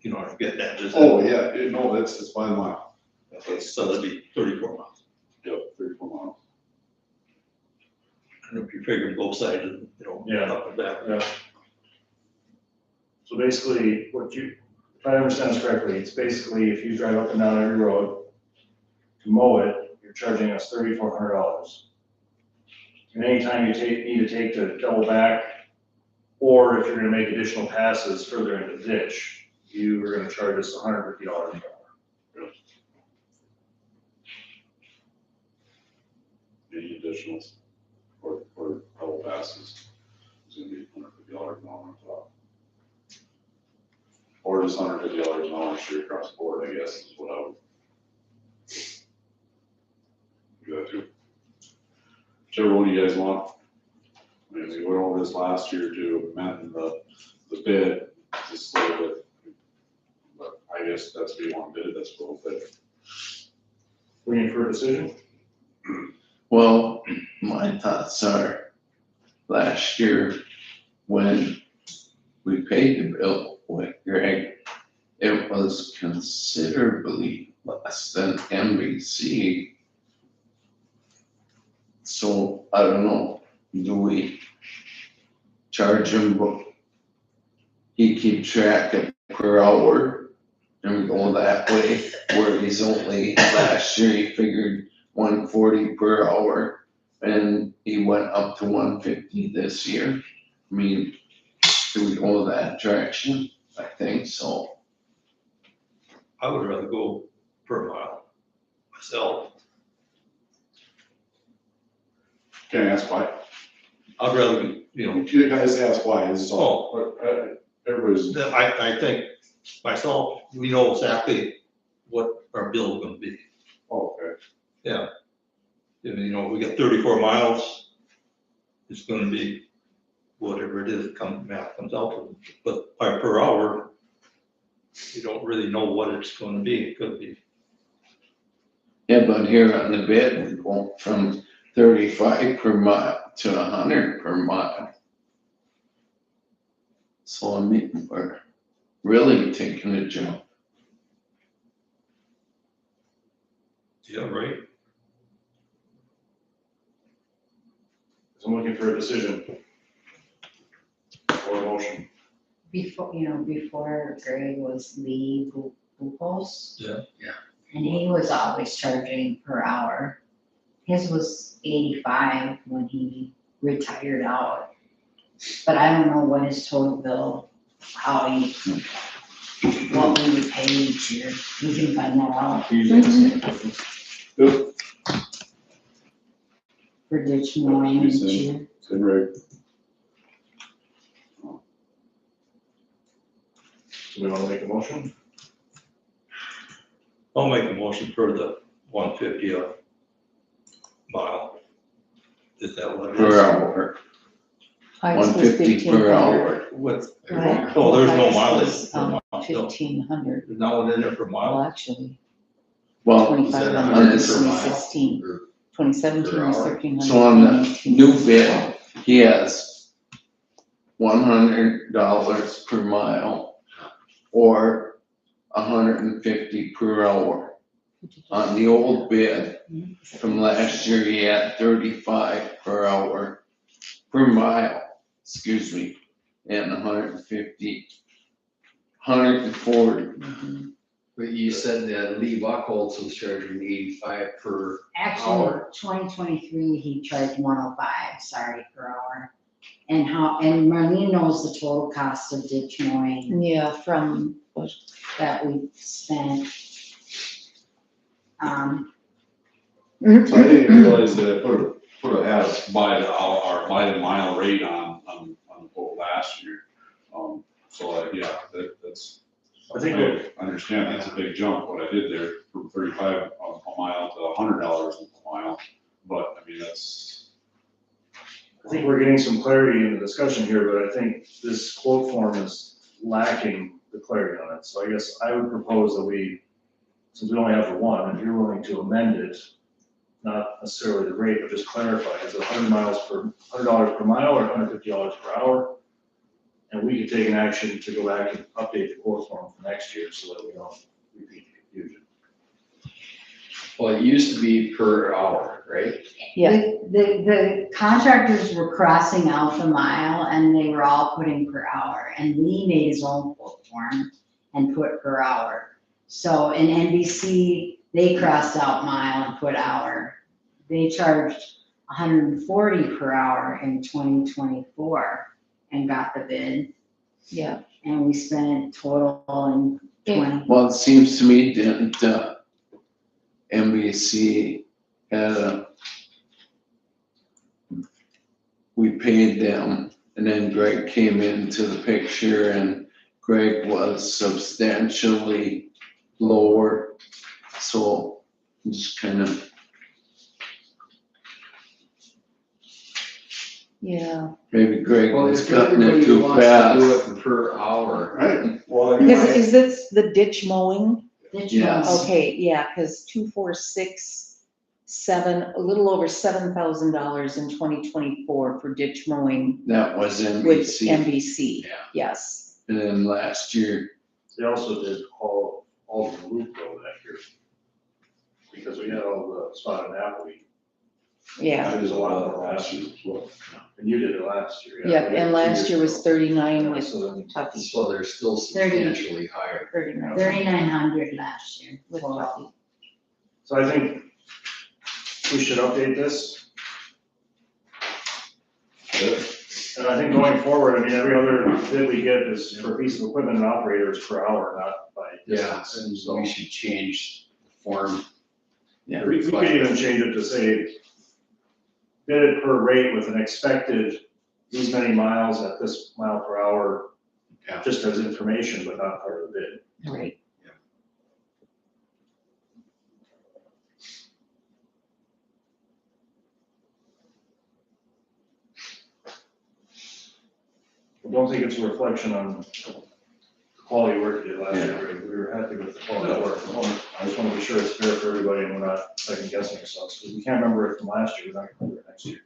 You know what I'm getting at? Is that- Oh, yeah, no, it's by the mile. Okay, so that'd be 34 miles. Yep, 34 miles. And if you figure both sides, you know, Yeah. up and down. Yeah. So basically, if I understand this correctly, it's basically if you drive up and down every road to mow it, you're charging us $3,400. And anytime you need to take to double back, or if you're gonna make additional passes further into the ditch, you are gonna charge us $150 an hour. Any additionals for double passes, it's gonna be $150 an hour on top. Or just $150 an hour straight across the board, I guess, is what I would. Do that too. Whichever one you guys want. I mean, we went over this last year to amend the bid, just a little bit. But I guess that's what you want to bid, that's what we'll bid. Waiting for a decision? Well, my thoughts are, last year, when we paid the bill with Greg, it was considerably less than NBC. So, I don't know, do we charge him, but he keeps track of per hour, and we go that way, where he's only, last year he figured 140 per hour, and he went up to 150 this year. I mean, do we go that direction? I think so. I would rather go per mile myself. Can I ask why? I'd rather, you know, You guys ask why, this is all, everybody's, I think myself, we know exactly what our bill is gonna be. okay. Yeah. You know, we got 34 miles, it's gonna be whatever it is, math comes out to. But by per hour, you don't really know what it's gonna be, it could be. Yeah, but here on the bid, we go from 35 per mile to 100 per mile. So I mean, we're really taking a jump. Yeah, right? So I'm looking for a decision. Or a motion. Before Greg was Lee Bupos. Yeah. Yeah. And he was always charging per hour. His was 85 when he retired out. But I don't know what his total bill, what we would pay each year. We can find that out Good, for ditch mowing each year. same rate. Do we want to make a motion? I'll make a motion for the 150 a mile. Is that what it is? Per hour, Highest was 150 per 1,500. hour. With, Right. oh, there's no Highest mileage. was, per mile, no. 1,500, There's not one in there per well, mile. actually, Well, 2,500 on in this- 2016. 2017 was hour. 1,300. So on the 2018 new was bid, 12. he has $100 per mile or 150 per hour. On the old bid from last year, he had 35 per hour, per mile, excuse me, and 150, 140. Mhm. But you said that Lee Buckholz was charging 85 per Actually, hour. 2023, he charged 105, per hour. And Marlene knows the total cost of ditch mowing Yeah, from, that we spent. So I didn't realize that I put a by the hour, or by the mile rate on the quote last year. So, yeah, that's, I think I understand that's a big jump, what I did there, from 35 a mile to $100 a mile. But, I mean, that's, I think we're getting some clarity in the discussion here, but I think this quote form is lacking the clarity on it. So I guess I would propose that we, since we only have the one, if you're willing to amend it, not necessarily the rate, but just clarify, is it $100 per mile or $150 per hour? And we could take an action to go back and update the quote form for next year so that we don't repeat the confusion. Well, it used to be per hour, right? Yeah. The contractors were crossing out the mile and they were all putting per hour. And Lee made his own quote form and put per hour. So in NBC, they crossed out mile and put hour. They charged 140 per hour in 2024 and got the bid. yeah, And we spent total in 20. Well, it seems to me, didn't, NBC had we paid them, and then Greg came into the picture, and Greg was substantially lower, so just kind of, yeah. maybe Greg Well, was if cutting everybody it too wants to do it fast. per hour. Right, well, Because is this the ditch mowing? Ditch Yes. mowing. Okay, yeah, because 2467, a little over $7,000 in 2024 for ditch mowing That was with NBC. NBC, Yeah. yes. And then last year, They also did all the loop road that year. Because we had all the spotted appleweed. Yeah, There was a lot more last year. And you did it last year, yeah. yep, We did and it 2 last years year was ago. 39 Yeah, with so then- Tucky, So they're still 30. substantially higher. 39 3,900 last year. with Tucky. So I think we should update this. And I think going forward, I mean, every other bid we get is for a piece of equipment and operators per hour, not by Yeah, distance. and so we should change the form. Yeah. We could even change it to say, bid it per rate with an expected these many miles at this mile per hour, Yeah. just as information, but not part of the bid. Right. I don't think it's a reflection on the quality of work you did last year. We were happy with the quality of work. I just want to be sure it's fair for everybody and we're not second guessing ourselves, because we can't remember it from last year, we're not going to remember it next year.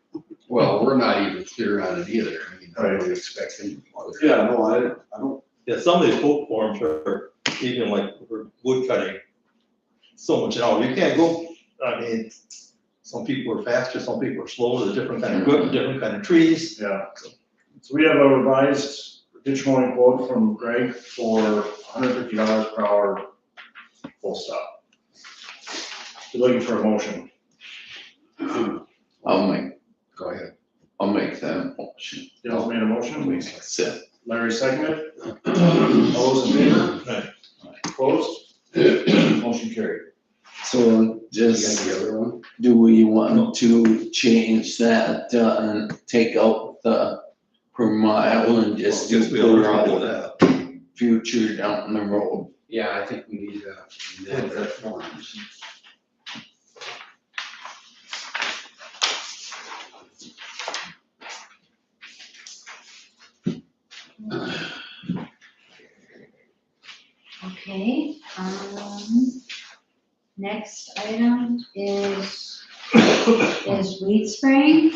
Well, we're not even clear on it either. I mean, Right. we expect them. yeah, no, I don't, Yeah, some of these quote forms are even like for wood cutting, so much an hour. You can't go, I mean, some people are faster, some people are slower, there's different kind of equipment, different kind of trees. Yeah. So we have a revised ditch mowing quote from Greg for $150 per hour, full stop. We're looking for a motion. Go ahead. I'll make that motion. Dale's made a motion, Accept. Larry seconded. All those in favor? Right. Opposed? Motion carried. So You got just, the other one? do we want to change that, and take out the per mile and just do Guess we all per try to do hour that. future down the road? Yeah, I think we need to amend that form. Okay, next item is weed spraying.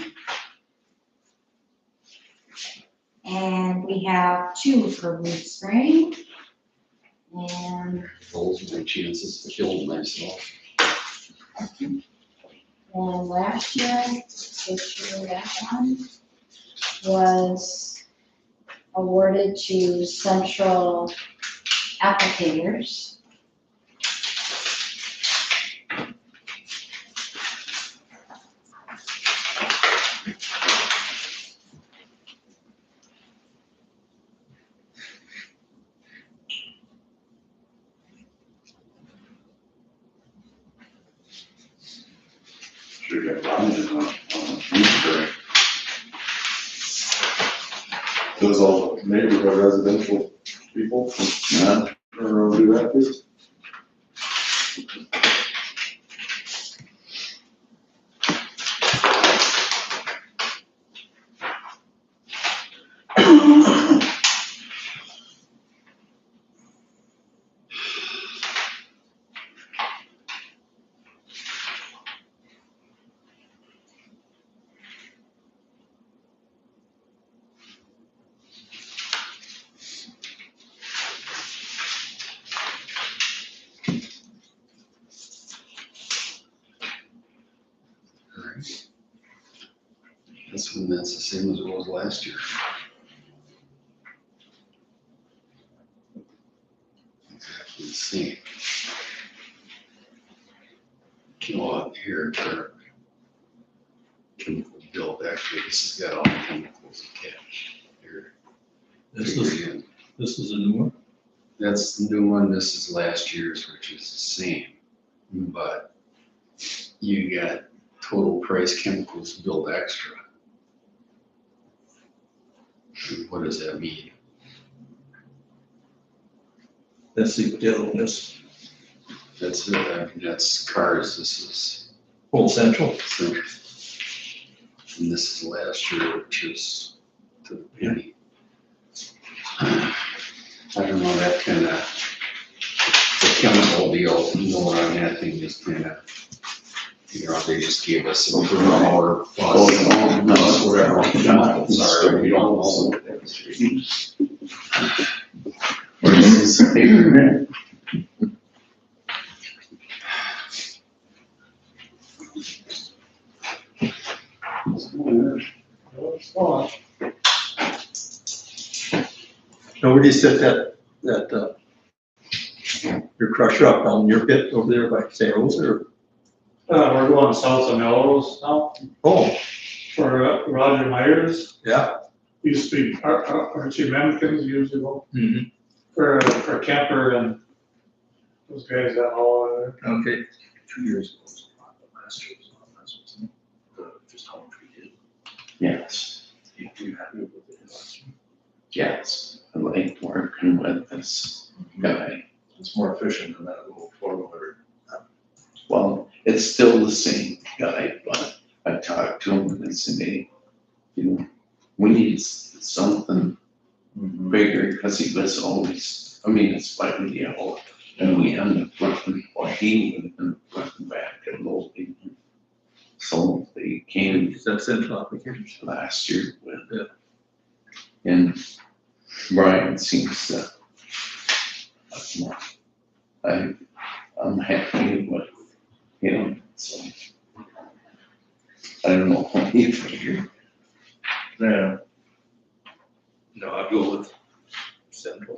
And we have 2 for weed spraying. And Those are my chances to kill myself. last year, this year, that one was awarded to Central Applicators. sure get Ryan on Shrewsbury. Does all neighborhood residential people Yeah. or do that, please? Alright. That's the same as it was last year. Exactly the same. Kilowatt here, or chemical build, actually, this has got all the chemicals attached here. This is, this is a new one. That's the new one, this is last year's, which is the same, but you got total price chemicals build extra. And what does that mean? Let's see what the other one is. That's it, I mean, that's cars, this is Full Central. Central. And this is last year, which is to the penny. I don't know, that kind of, the chemical deal, on that thing just kind of, they just gave us some or whatever chemicals are, we don't know what that is. Where's this paper? Nobody set that your crusher up on your pit over there by St. Rose or? We're going south of Melrose now Oh, for Roger Myers. yeah. Used to be Archie Memkins years ago Mhm. for Kemper and those guys that all there. Okay. 2 years ago. Last year was on, that's what's in just how much we did. Yes, You happy with it last year? yes, I like working with this guy. It's more efficient than that little 4-wheeler. Well, it's still the same guy, but I talked to him and said, hey, we need something bigger, because he was always, it's slightly yellow, and we ended up looking, or he would have been looking back at Logan. So they came That's central application. last year with it. And Brian seems to, I'm happy with him, so. I don't know what you figure. Yeah, No, I'd go with central.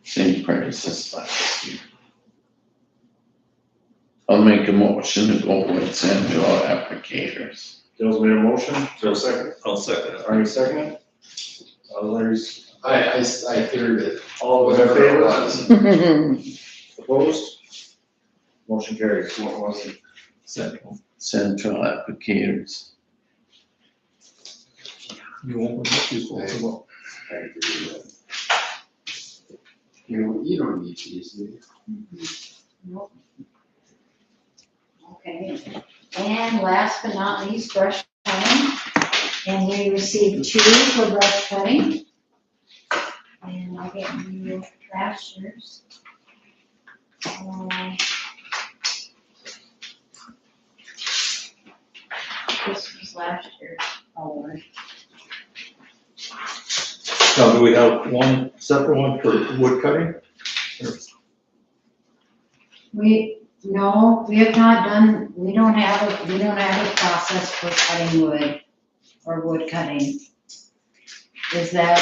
Same price as last year. I'll make a motion to go with Central Applicators. Dale's made a motion, is there a second? I'll second it. Arnie second? Larry's, I figured it. all those in Whatever it favor? was. Opposed? Motion carries. What was it? Central. Central Applicators. You won't want to use both of them. I agree with that. You don't need these, do you? Nope. Okay, and last but not least, brush cutting. And we received 2 for brush cutting. And I'll get you last year's. This was last year's award. Now, do we have one separate one for wood cutting? No, we have not done, we don't have a process for cutting wood or wood cutting. Is that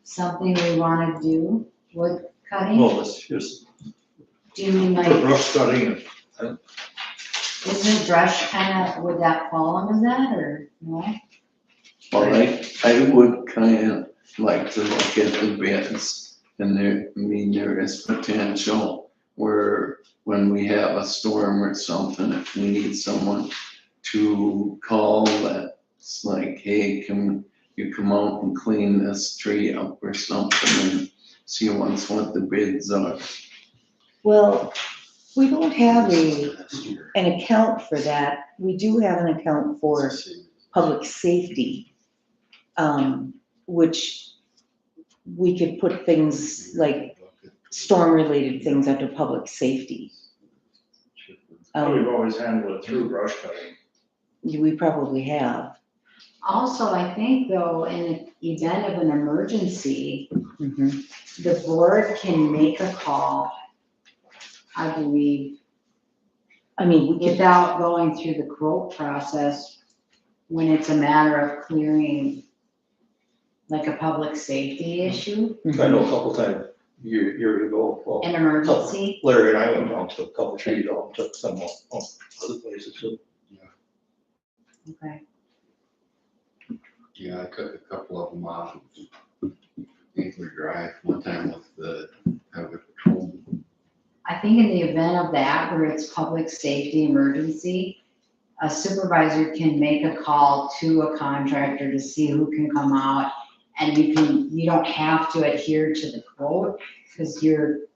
something we wanna do, wood cutting? Well, let's just Do you mean for like, brush cutting and isn't brush kinda, would that fall under that, or no? Well, I would kind of like to look at the bids, and there is potential where when we have a storm or something, if we need someone to call that's like, hey, can you come out and clean this tree up or something, and see once what the bids are. Well, we don't have an account for that. We do have an account for public safety, which we could put things like storm-related things under public safety. We've always handled it through brush cutting. We probably have. Also, I think though, in the event of an emergency, Mhm. the board can make a call, I believe, I mean, we could, without going through the quote process when it's a matter of clearing like a public safety issue, I know a couple times, year ago, well, an emergency. Larry and I went down to a couple trees, all took some off other places too. Okay. Yeah, I cut a couple of them off Inkler Drive one time with the highway patrol. I think in the event of that, where it's public safety emergency, a supervisor can make a call to a contractor to see who can come out. And you don't have to adhere to the quote, because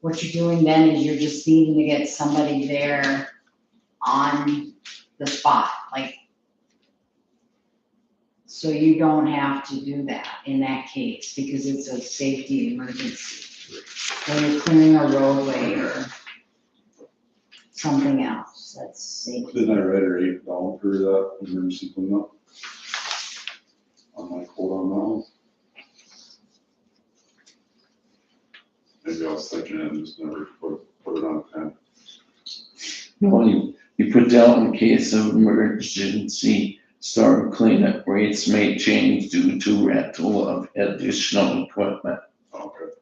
what you're doing then is you're just needing to get somebody there on the spot, like. So you don't have to do that in that case, because it's a safety emergency. When you're clearing a roadway or something else, that's safe. Didn't I write her $8 for that emergency cleanup? On my quote on that one? Maybe I was thinking I just never put it on pen. No, you put down in case of emergency, storm cleanup rates may change due to rental of additional equipment. Okay.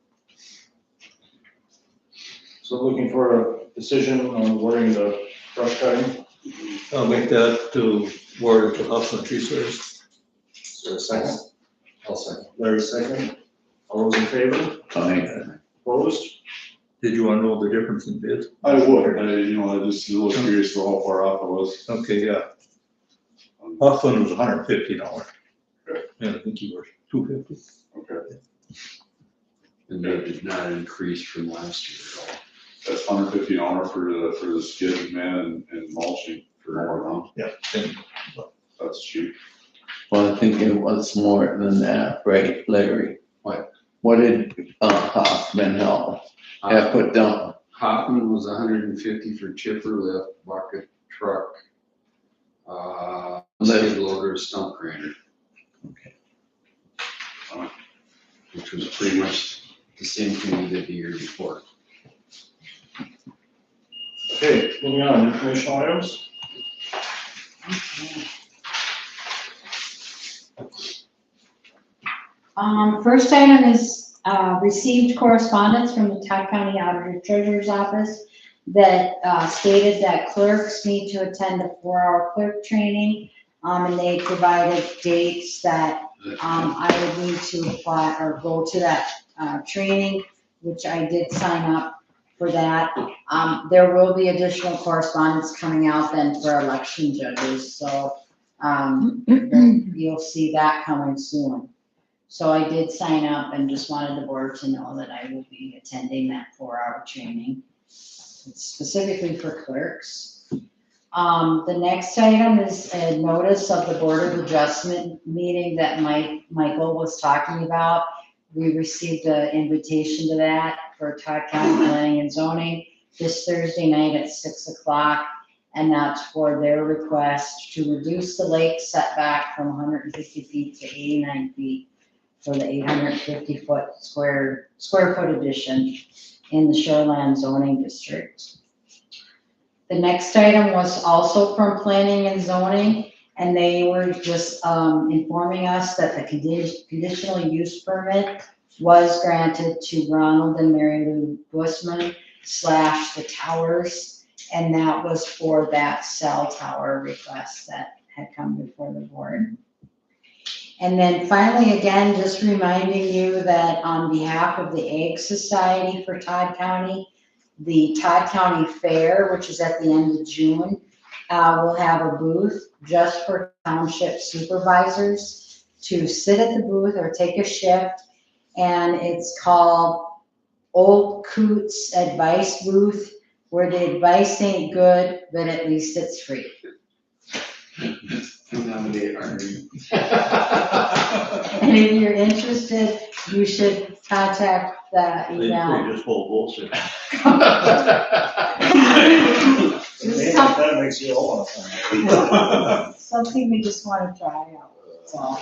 So looking for a decision on awarding the brush cutting. I'll make that to award it to Huffman Tree Service. Is there a second? I'll second. Larry second. All those in favor? Fine. Opposed? Did you want to know the difference in bids? I would, I just was a little curious to how far off it was. Okay, yeah. Huffman was $150. Okay. And I think you were $250. Okay, And that did not increase from last year at all. that's $150 for the skid man and mulching for more, Yeah. And that's cheap. Well, I think it was more than that, right, Larry? What did Hoffman have put down? Hoffman was 150 for chipper lift, bucket truck, skid loader, stump grinder. Okay. Which was pretty much the same thing we did the year before. Okay, moving on, informational items. First item is, received correspondence from the Todd County Auditor Treasurer's Office that, stated that clerks need to attend a 4-hour clerk training. And they provided dates that, I would need to apply or go to that, training, which I did sign up for that. There will be additional correspondence coming out then for election judges, so, you'll see that coming soon. So I did sign up and just wanted the board to know that I will be attending that 4-hour training. It's specifically for clerks. The next item is a notice of the Board of Adjustment meeting that Michael was talking about. We received an invitation to that for Todd County Planning and Zoning this Thursday night at 6 o'clock. And that's for their request to reduce the lake setback from 150 feet to 89 feet for the 850 square foot addition in the Shoreland zoning district. The next item was also from Planning and Zoning, and they were just informing us that the conditional use permit was granted to Ronald and Mary Lou Bushman / the Towers, and that was for that cell tower request that had come before the board. And then finally, again, just reminding you that on behalf of the Ag Society for Todd County, the Todd County Fair, which is at the end of June, will have a booth just for township supervisors to sit at the booth or take a shift. And it's called Old Coots Advice Booth, where the advice ain't good, but at least it's free. Nominate Arnie. And if you're interested, you should contact the they email. just full bullshit. That makes you all want to. Something we just want to try out, so.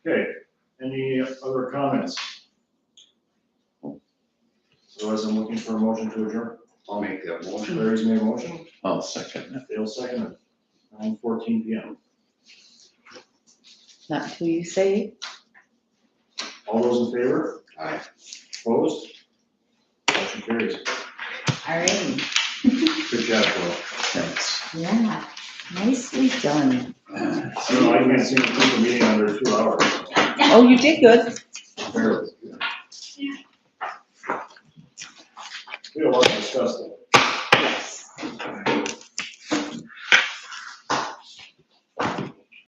Okay, any other comments? Otherwise, I'm looking for a motion to adjourn. I'll make that motion. Larry's made a motion, I'll second it. Dale seconded, 9:14 PM. Not until you say, All those in favor? Aye. Opposed? Motion carries. All right, Good job, Bill. Thanks. yeah. nicely done. So I can't seem to keep the meeting under 2 hours. Oh, you did good. Fairly good. We have a lot to discuss though.